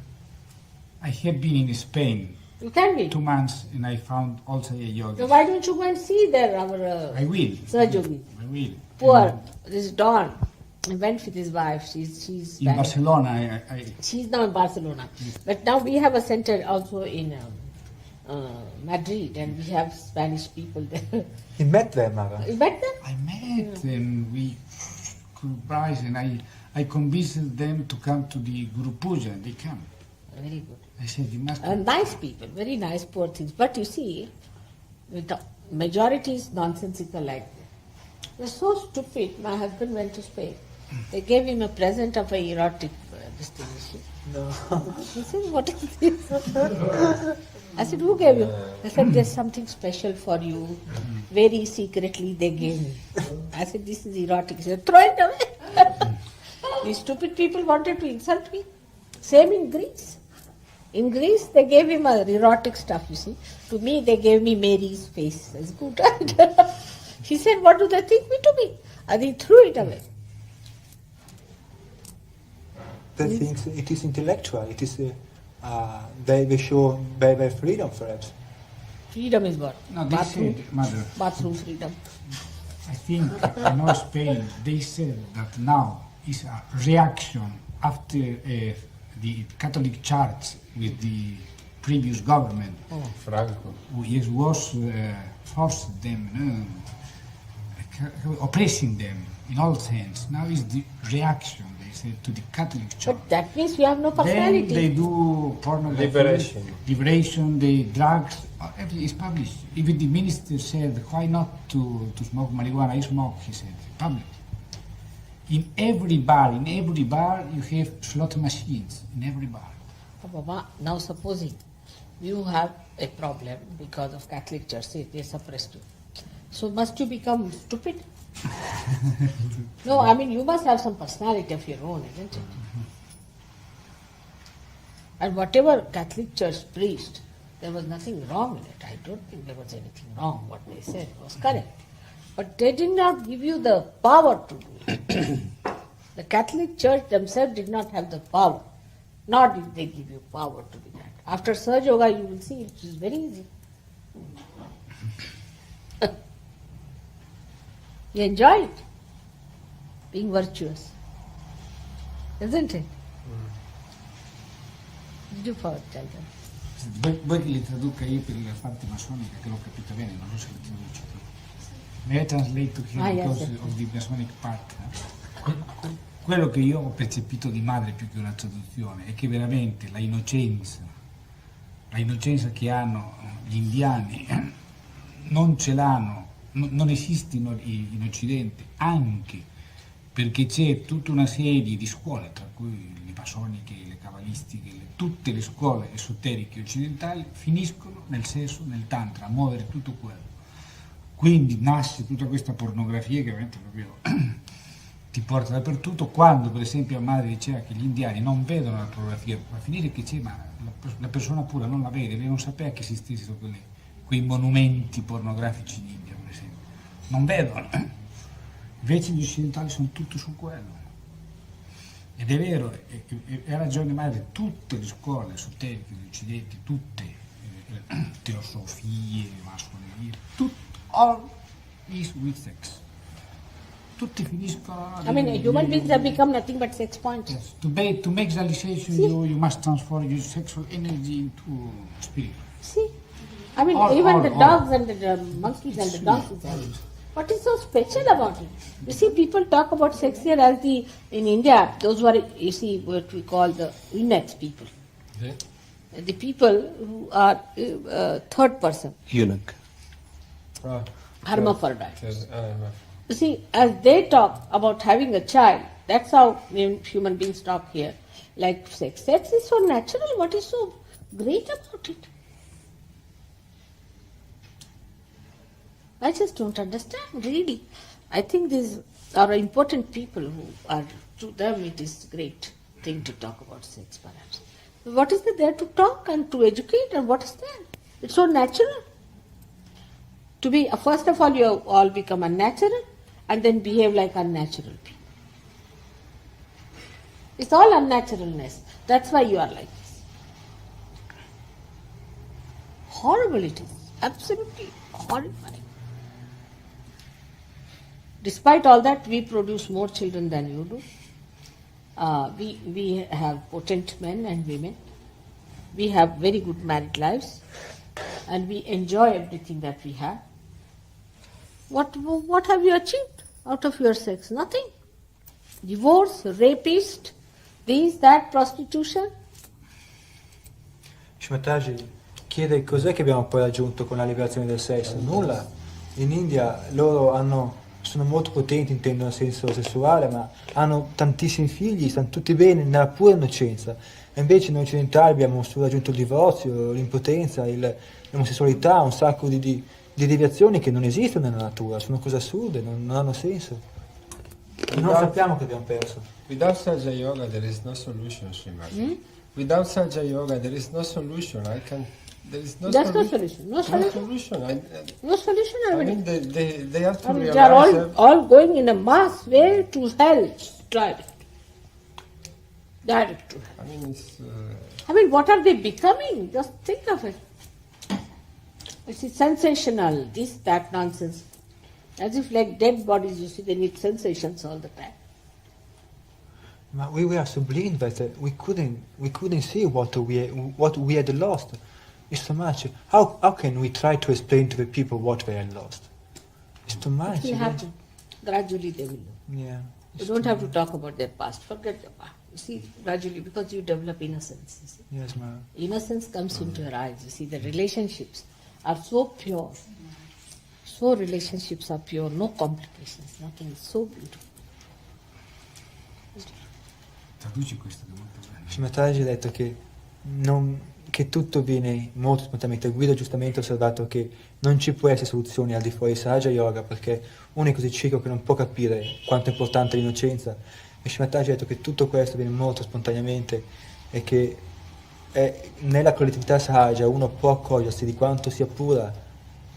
I have been in Spain You can be. 2 months, and I found also a yoga. So why don't you go and see there our I will. SAHAJA I will. Poor, this Don. He went with his wife. She's In Spanish. Barcelona, She's now in Barcelona. But now we have a center also in Madrid, and we have Spanish people there. You met them, Mama. You met them? I met and we surprised, and I convinced them to come to the Guru Puja. They come. Very good. I said, you must. Nice people, very nice, poor things. But you see, the majority is nonsensical like that. They're so stupid. My husband went to Spain. They gave him a present of a erotic destination. No. He said, what is this? I said, who gave you? They said, there's something special for you. Very secretly they gave me. I said, this is erotic. He said, throw it away. These stupid people wanted to insult me. Same in Greece. In Greece, they gave him a erotic stuff, you see. To me, they gave me Mary's face. That's good. He said, what do they think me to be? And he threw it away. They think it is intellectual. It is. They show their freedom, perhaps. Freedom is what? No, they said, Mother, Bathroom freedom. I think in all Spain, they said that now is a reaction after the Catholic Church with the previous government. Franco. It was forced them, oppressing them in all sense. Now is the reaction, they said, to the Catholic Church. But that means we have no personality. Then they do pornography, liberation, the drugs, everything is published. Even the minister said, why not to smoke marijuana? I smoke, he said, public. in every bar you have slot machines, in every bar. Oh, Baba, now supposing you have a problem because of Catholic Church, they suppressed you. So must you become stupid? No, I mean you must have some personality of your own, isn't it? And whatever Catholic Church preached, there was nothing wrong in it. I don't think there was anything wrong. What they said was correct. But they did not give you the power to do it. The Catholic Church themselves did not have the power. Nor did they give you power to do that. After SAHAJA Yoga, you will see it is very easy. You enjoy it, being virtuous, isn't it? Did you follow, children? Vuoi che li traduca io per la parte massonica, che l'ho capito bene, non so se li traduci tu. May I translate to him because of the Masonic part? Quello che io ho percepito di madre più che una traduzione è che veramente la innocenza che hanno gli indiani non ce l'hanno, non esiste in Occidente, anche perché c'è tutta una serie di scuole, tra cui le masoniche, le cabalistiche, tutte le scuole esoteriche occidentali finiscono nel sesso, nel tantra, a muovere tutto quello. Quindi nasce tutta questa pornografia che veramente proprio ti porta dappertutto, quando per esempio a madre diceva che gli indiani non vedono la pornografia, va a finire che c'è, ma la persona pura non la vede, lei non sapeva che esistessero quei monumenti pornografici in India, per esempio. Non vedono. Invece gli occidentali sono tutti su quello. Ed è vero, ha ragione madre, tutte le scuole esoteriche degli occidenti, tutte, teosofie, massonerie, all is with sex. Tutti finiscono. I mean, human beings have become nothing but sex points. Yes. To make realization, you must transform your sexual energy into spirit. See, I mean, even the dogs and the monkeys and the donkeys. What is so special about it? You see, people talk about sex here as in India, those who are, you see, what we call the eunuchs people. Yeah. The people who are third person. Eunuch. Hermaphrodites. You see, as they talk about having a child, that's how human beings talk here, like sex. Sex is so natural. What is so great about it? I just don't understand, really. I think these are important people who are, to them it is a great thing to talk about sex, perhaps. What is there to talk and to educate, and what is that? It's so natural. To be, first of all, you all become unnatural and then behave like unnatural people. It's all unnaturalness. That's why you are like this. Horrible it is. Absolutely horrifying. Despite all that, we produce more children than you do. We have potent men and women. We have very good married lives. And we enjoy everything that we have. What have you achieved out of your sex? Nothing. Divorce, rapist, this, that, prostitution. Shri Mathaji chiede cos'è che abbiamo poi raggiunto con la liberazione del sesso. Nulla. In India loro sono molto potenti, intendo nel senso sessuale, ma hanno tantissimi figli, stanno tutti bene nella pura innocenza. E invece noi occidentali abbiamo solo raggiunto il divorzio, l'impotenza, l'omosessualità, un sacco di deviazioni che non esistono nella natura, sono cose assurde, non hanno senso. E non sappiamo che abbiamo perso. Without SAHAJA Yoga there is no solution, Srimati. Without SAHAJA Yoga there is no solution. There is no There's solution. no solution. No solution. I mean, they have to realize they are all going in a mass way to hell, direct to hell. I mean, I mean, what are they becoming? Just think of it. It's sensational, this, that nonsense. As if like dead bodies, you see, they need sensations all the time. But we were so blind that we couldn't see what we had lost. It's too much. How can we try to explain to the people what they had lost? It's too much. It will happen. Gradually they will know. Yeah. You don't have to talk about their past. Forget the past. You see, gradually, because you develop innocence. You see. Yes, ma'am. Innocence comes into your eyes. You see, the relationships are so pure. So relationships are pure, no complications, nothing. It's so beautiful. traduce questo che è molto bello. Shri Mathaji ha detto che tutto viene molto spontaneamente. Guido giustamente ha osservato che non ci può essere soluzioni al di fuori di SAHAJA YOGA, perché uno è così cieco che non può capire quanto è importante l'innocenza. E Shri Mathaji ha detto che tutto questo viene molto spontaneamente e che nella collettività SAHAJA uno può accorgersi di quanto sia pura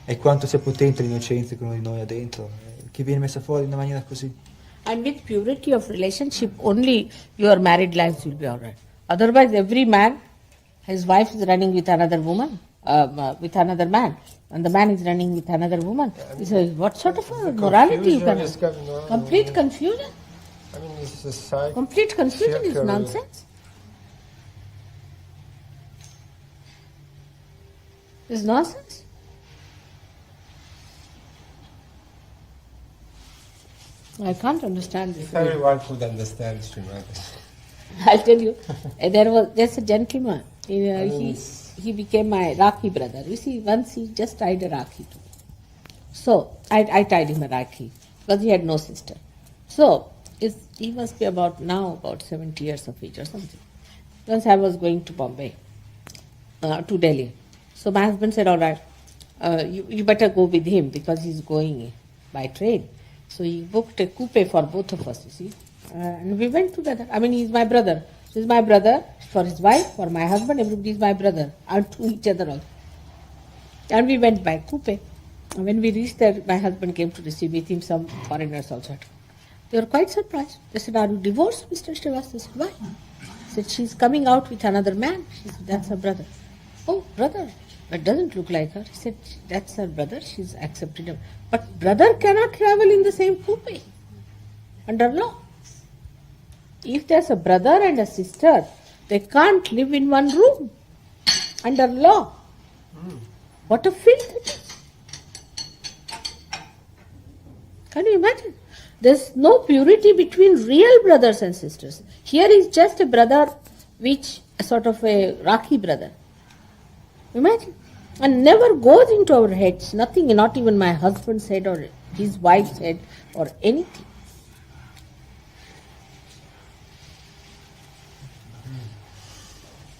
e quanto sia potente l'innocenza che uno di noi ha dentro, che viene messa fuori in una maniera così. And with purity of relationship, only your married lives will be all right. Otherwise, every man, his wife is running with another woman, with another man, and the man is running with another woman. He says, what sort of a morality you can have? Complete confusion. I mean, it's a Complete confusion is nonsense. It's nonsense. I can't understand this. If everyone could understand, Srimati. I'll tell you, there's a gentleman. He became my Rakhi brother. You see, once he just tied a Rakhi to me. So I tied him a Rakhi because he had no sister. So he must be about 70 years of age or something. Once I was going to Bombay, to Delhi. So my husband said, all right, you better go with him because he's going by train. So he booked a coupe for both of us, you see. And we went together. I mean, he's my brother. So he's my brother for his wife, for my husband, everybody's my brother. And to each other also. And we went by coupe. And when we reached there, my husband came to receive with him some foreigners also. They were quite surprised. They said, are you divorced, Mr. Srivastava? I said, why? He said, she's coming out with another man. She said, that's her brother. Oh, brother. That doesn't look like her. He said, that's her brother. She's accepted him. But brother cannot travel in the same coupe under law. If there's a brother and a sister, they can't live in one room under law. What a filth it is. Can you imagine? There's no purity between real brothers and sisters. Here is just a brother, which a sort of a Rakhi brother. Imagine. And never goes into our heads, nothing, not even my husband's head or his wife's head or anything.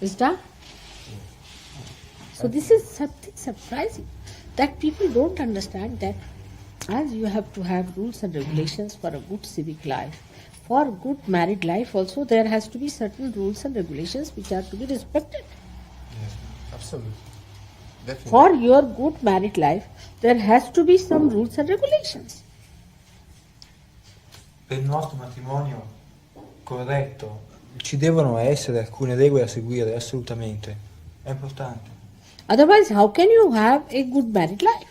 Is that? So this is something surprising, that people don't understand that as you have to have rules and regulations for a good civic life, for good married life also there has to be certain rules and regulations which are to be respected. Yes, absolutely. Definitely. For your good married life, there has to be some rules and regulations. Per il nostro matrimonio corretto ci devono essere alcune regole da seguire, assolutamente. È importante. Otherwise, how can you have a good married life?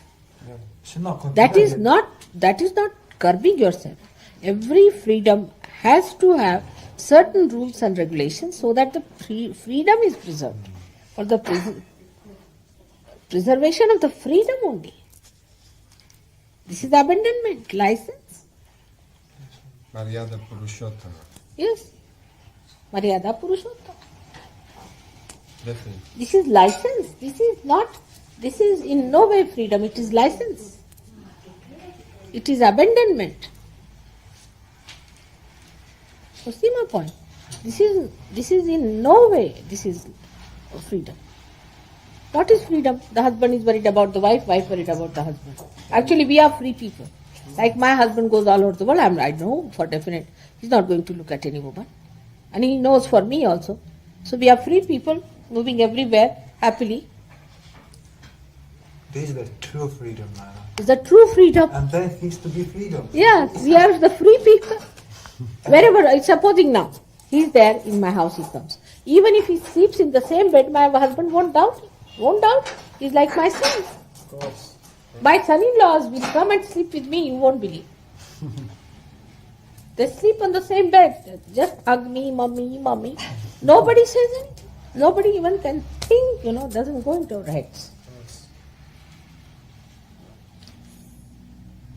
Se no, That is not curbing yourself. Every freedom has to have certain rules and regulations so that the freedom is preserved. For the preservation of the freedom only. This is abandonment, license. Maryada Purushottama. Yes. Maryada Purushottama. Definitely. This is license. This is in no way freedom, it is license. It is abandonment. So see my point. This is in no way, this is freedom. What is freedom? The husband is worried about the wife worried about the husband. Actually, we are free people. Like my husband goes all over the world, I know for definite, he's not going to look at any woman. And he knows for me also. So we are free people, moving everywhere, happily. This is the true freedom, Mara. It's the true freedom. And there needs to be freedom. Yeah, we are the free people. Wherever, supposing now, he's there, in my house he comes. Even if he sleeps in the same bed, my husband won't doubt him. Won't doubt. He's like my son. Of course. My son-in-laws will come and sleep with me, you won't believe. They sleep on the same bed. Just hug me, mommy, mommy. Nobody says anything. Nobody even can think, doesn't go into our heads.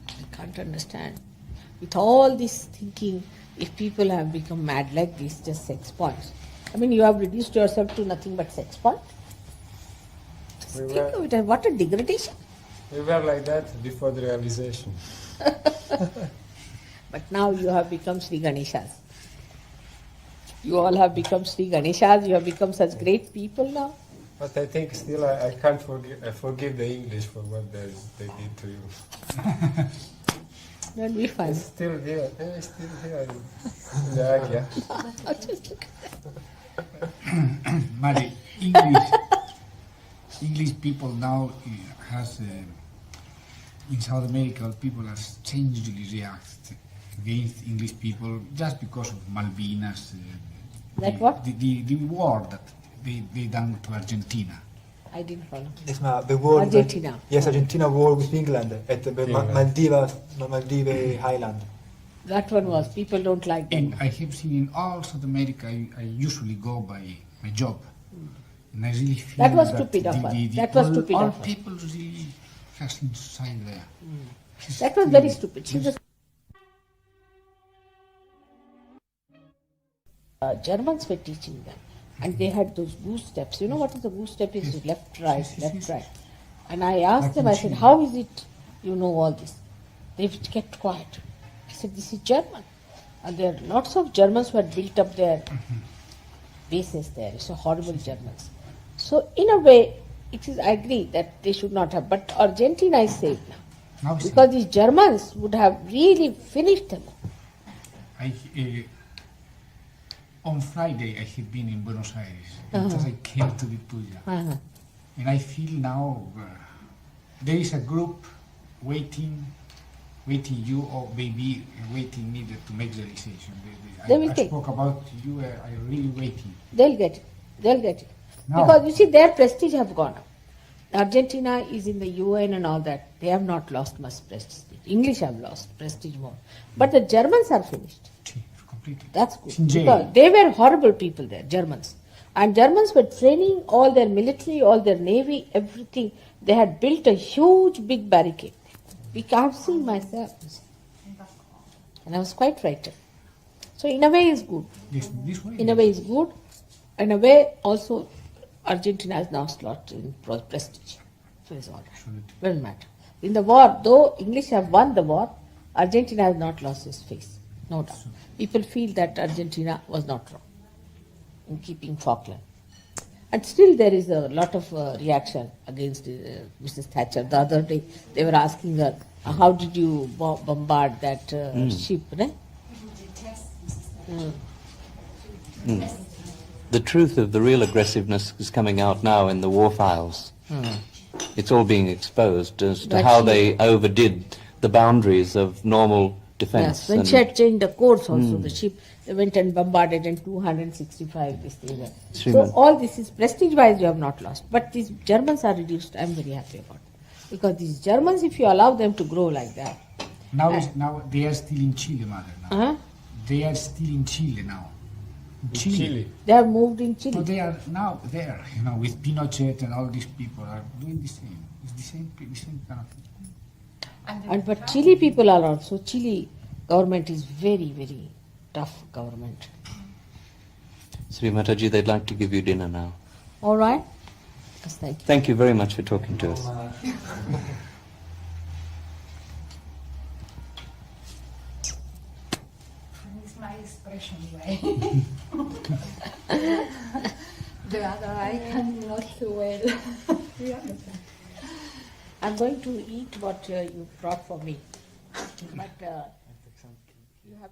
I can't understand. With all this thinking, if people have become mad like this, just sex points. I mean, you have reduced yourself to nothing but sex point. Think of it, what a degradation. We were like that before the realization. But now you have become Sri Ganeshas. You all have become Sri Ganeshas, you have become such great people now. But I think still I can't forgive the English for what they did to you. That'll be fine. It's still here. It's still here in the Agya. Just look Mari, English people now has in South America people are strangely react against English people just because of Malvinas. The war that they done to Argentina. I didn't follow. Yes, the war. Argentina. Yes, Argentina war with England at the Maldives Highland. That one was, people don't like that. And I have seen in all South America, I usually go by my job. And I really feel that was stupid of us. That was stupid all of us. people really has inside there. That was very stupid. She was Germans were teaching them, and they had those goose steps. You know what is a goose step? Is left, right, left, right. And I asked them, I said, how is it you know all this? They kept quiet. I said, this is German. And there are lots of Germans who had built up their bases there. It's a horrible Germans. So in a way, it is, I agree that they should not have. But Argentina is safe now. Because these Germans would have really finished them. On Friday, I had been in Buenos Aires because I came to the puja. And I feel now there is a group waiting you or maybe waiting me to make the realization. I spoke about you, I'm really waiting. They'll get it. They'll get it. No. Because you see, their prestige have gone up. Argentina is in the UN and all that. They have not lost much prestige. English have lost prestige more. But the Germans are finished. Completely. That's good. Because they were horrible people there, Germans. And Germans were training all their military, all their navy, everything. They had built a huge big barricade. I have seen myself. And I was quite frightened. So in a way it's good. This way? In a way it's good. In a way also Argentina has now lost in prestige. So it's all right. Doesn't matter. In the war, though English have won the war, Argentina has not lost its face. No doubt. People feel that Argentina was not wrong in keeping Falkland. And still there is a lot of reaction against Mrs. Thatcher. The other day they were asking her, how did you bombard that ship? Right? The truth of the real aggressiveness is coming out now in the war files. It's all being exposed as to how they overdid the boundaries of normal defense. Yes, when she had changed the course also, the ship, they went and bombarded and 265 this thing. So all this is prestige-wise you have not lost. But these Germans are reduced. I am very happy about it. Because these Germans, if you allow them to grow like that. Now they are still in Chile, mother. Now. They are still in Chile now. Chile. They have moved in Chile. No, they are now there, with Pinochet and all these people are doing the same. It's the same kind of thing. But Chile people are also, Chile government is very, very tough government. Shri Mataji, they'd like to give you dinner now. All right. Yes, thank you. Thank you very much for talking to us. It's my expression way. The other I cannot so well. I'm going to eat what you brought for me. But you have...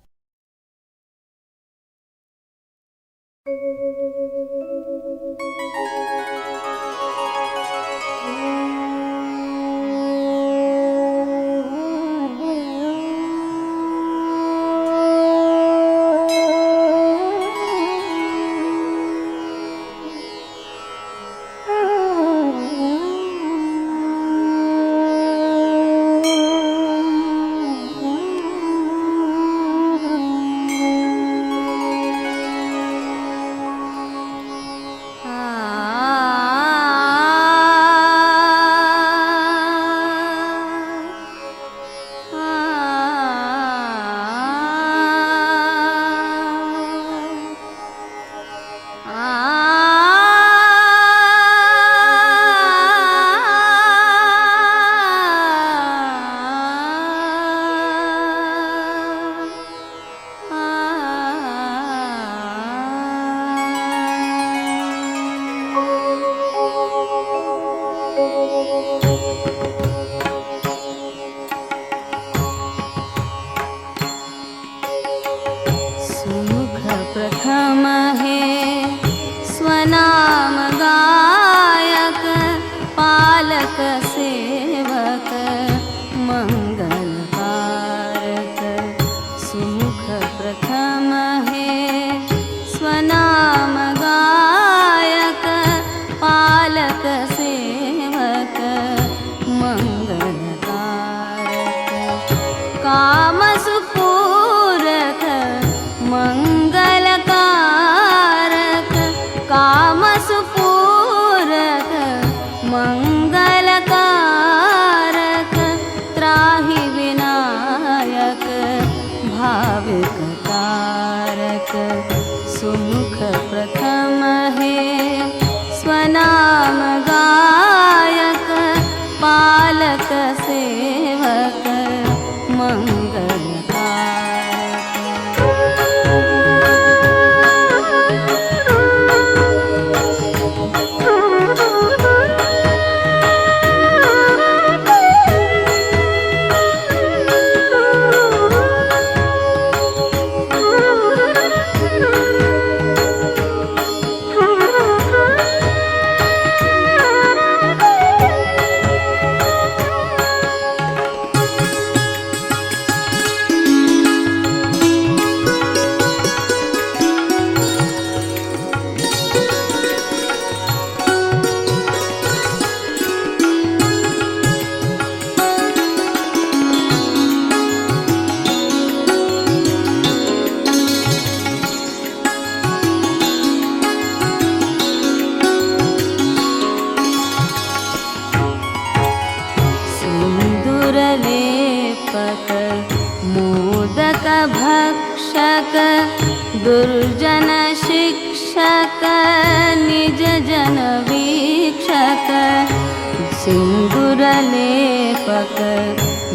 दुर्जन शिक्षक निज जन वीक्षक सिंदूर लेपक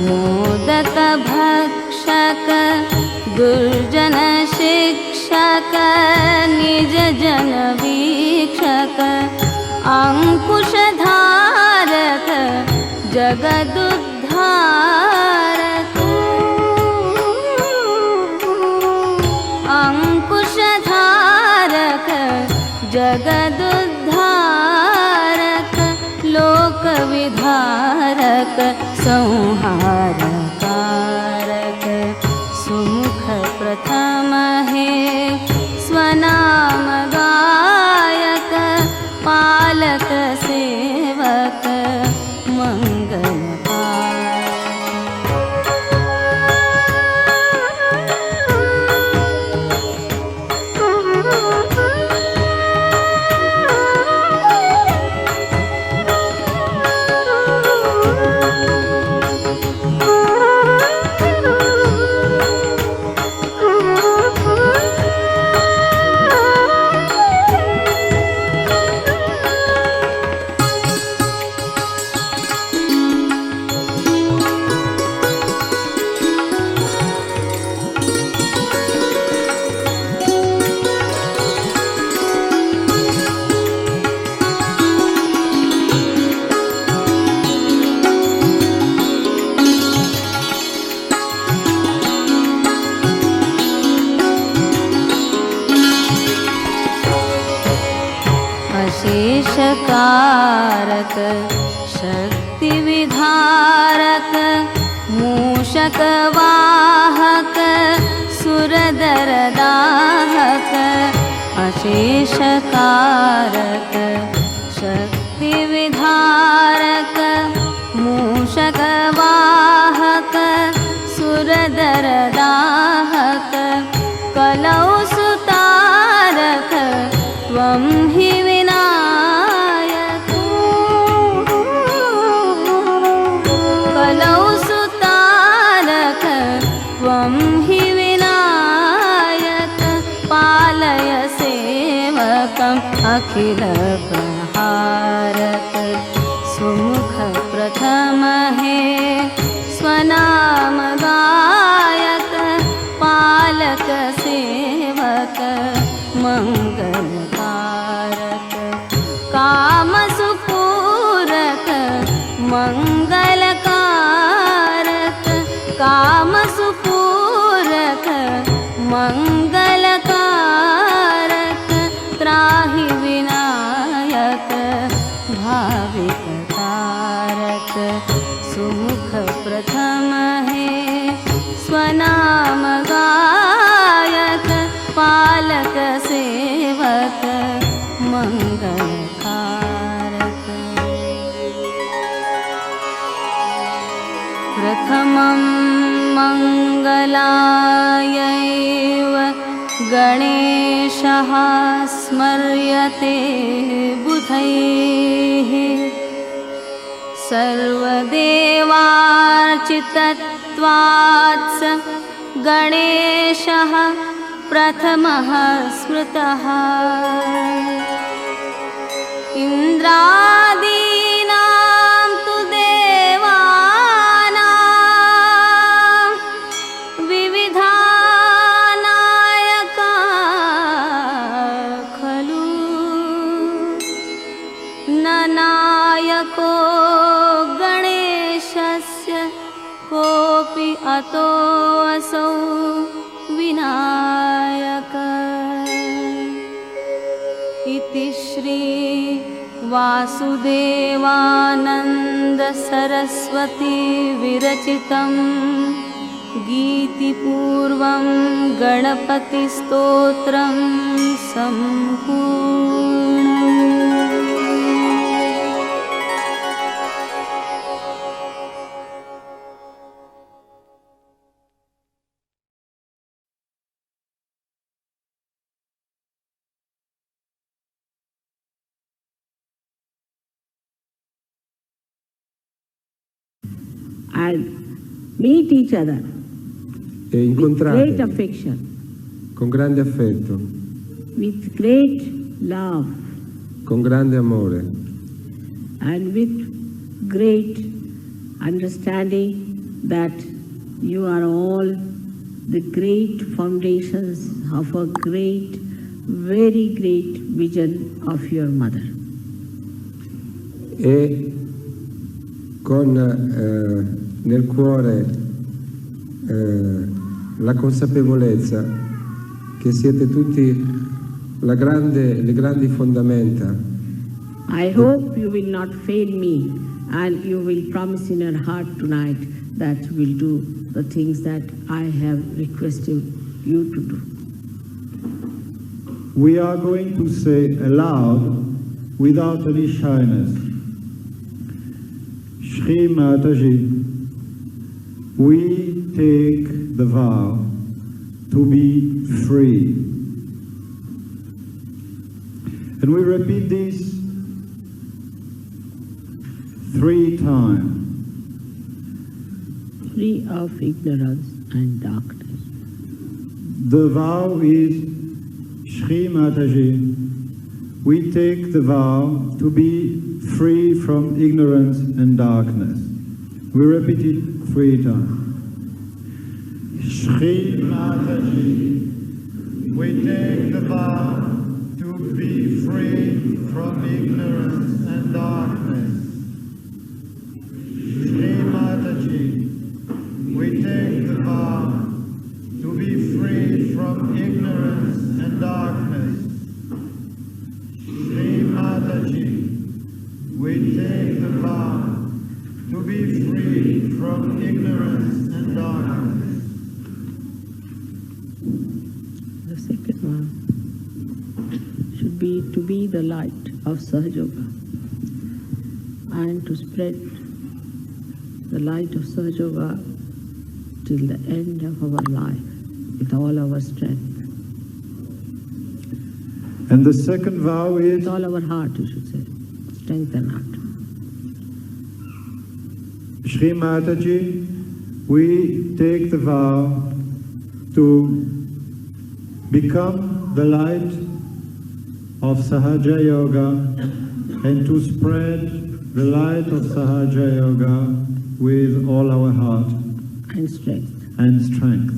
मोदक भक्षक दुर्जन शिक्षक निज जन वीक्षक अंकुश धारक जगदुद्धारक अंकुश धारक जगदुद्धारक लोक विधारक संहारकारक सुमुख प्रथम है स्वनाम गायक पालक सेवक कारक शक्ति विधारक मूषक वाहक सुरदर दाहक अशेष कारक शक्ति विधारक मूषक वाहक सुरदर दाहक कलौ सुतारक त्वं हि अखिल प्रहारक सुमुख प्रथम है स्वनाम गायक पालक सेवक मंगलकारक काम सुपूरक मंगलकारक काम सुपूरक मंगलकारक त्राहि विनायक भाविक तारक सुमुख प्रथम है स्वनाम गायक पालक सेवक मंगलकारक प्रथमं मंगलायैव गणेशः स्मर्यते बुधैः सर्वदेवार्चितत्वात् स गणेशः प्रथमः स्मृतः इन्द्रादीनां तु देवानां विविधा नायको गणेशस्य कोऽपि अतोऽसौ विनायक इति श्री वासुदेवानन्द सरस्वती विरचितं गीतिपूर्वं गणपतिस्तोत्रं सम्पूर्णम्। And meet each other with incontrate great affection. con grande affetto, with great love, con grande amore, and with great understanding that you are all the great foundations of a great, very great vision of your mother. e con nel cuore la consapevolezza che siete tutti le grandi fondamenta. I hope you will not fail me and you will promise in your heart tonight that you will do the things that I have requested you to do. We are going to say aloud without any shyness. Shri Mataji, we take the vow to be free. And we repeat this 3 times. Free of ignorance and darkness. The vow is Shri Mataji, we take the vow to be free from ignorance and darkness. We repeat it 3 times. Shri Mataji, we take the vow to be free from ignorance and darkness. Shri Mataji, we take the vow to be free from ignorance and darkness. Shri Mataji, we take the vow to be free from ignorance and darkness. The second one should be to be the light of SAHAJA YOGA and to spread the light of SAHAJA YOGA till the end of our life with all our strength. And the second vow is... With all our heart, you should say. Strength and heart. Shri Mataji, we take the vow to become the light of SAHAJA YOGA and to spread the light of SAHAJA YOGA with all our heart and strength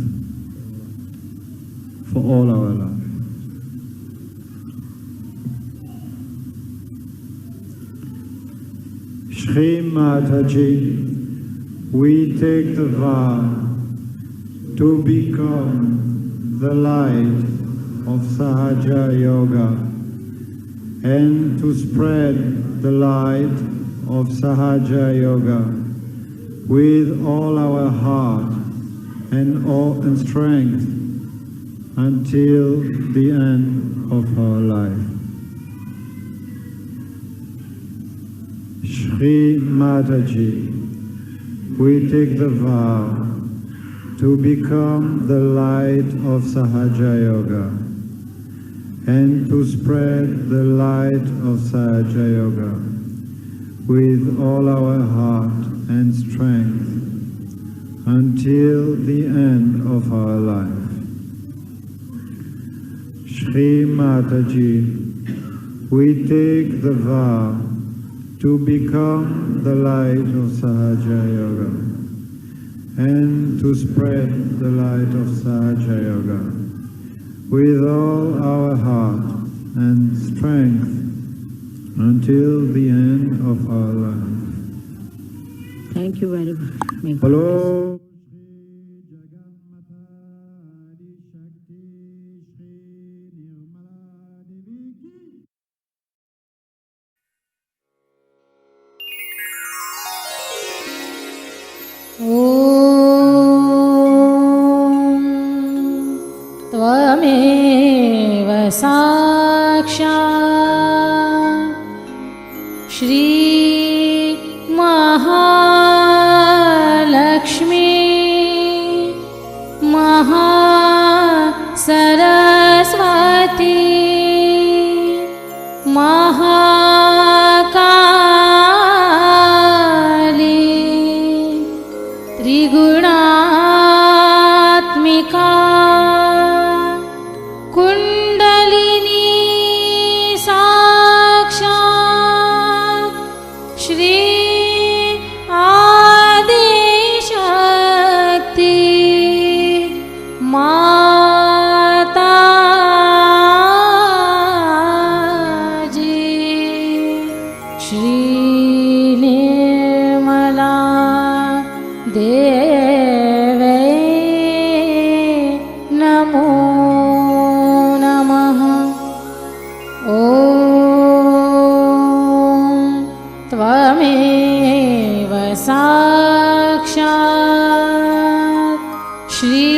for all our life. Shri Mataji, we take the vow to become the light of SAHAJA YOGA and to spread the light of SAHAJA YOGA with all our heart and strength until the end of our life. Shri Mataji, we take the vow to become the light of SAHAJA YOGA and to spread the light of SAHAJA YOGA with all our heart and strength until the end of our life. Shri Mataji, we take the vow to become the light of SAHAJA YOGA and to spread the light of SAHAJA YOGA with all our heart and strength until the end of our life. Thank you very much. Hello. त्वमेव साक्षात् श्री महालक्ष्मी महासरस्वती महाकाली त्रिगुणात्मिका कुंडलिनी साक्षात् श्री आदिशक्ति माताजी श्री निर्मला देवे नमो नमः। ॐ त्वमेव साक्षात् श्री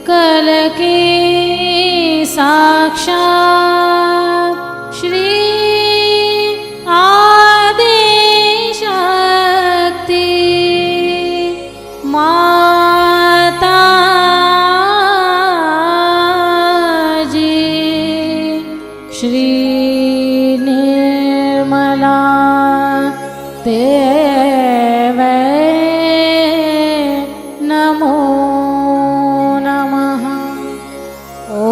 कलके साक्षात् श्री आदिशक्ति माताजी श्री निर्मला देवे नमो नमः। ॐ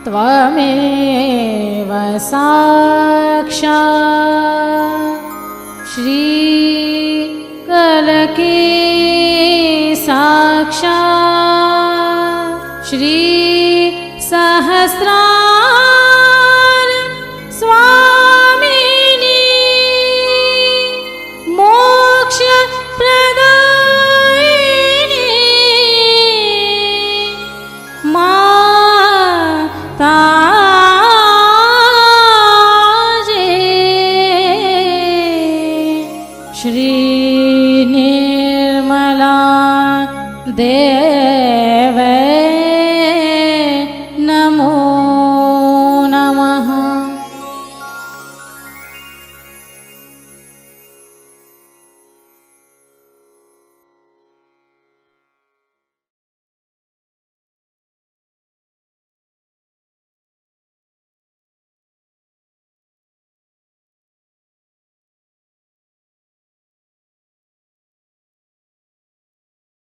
त्वमेव साक्षात् श्री कलके साक्षात् श्री सहस्रार स्वामिनी मोक्ष प्रदायिनी माताजी श्री निर्मला देवे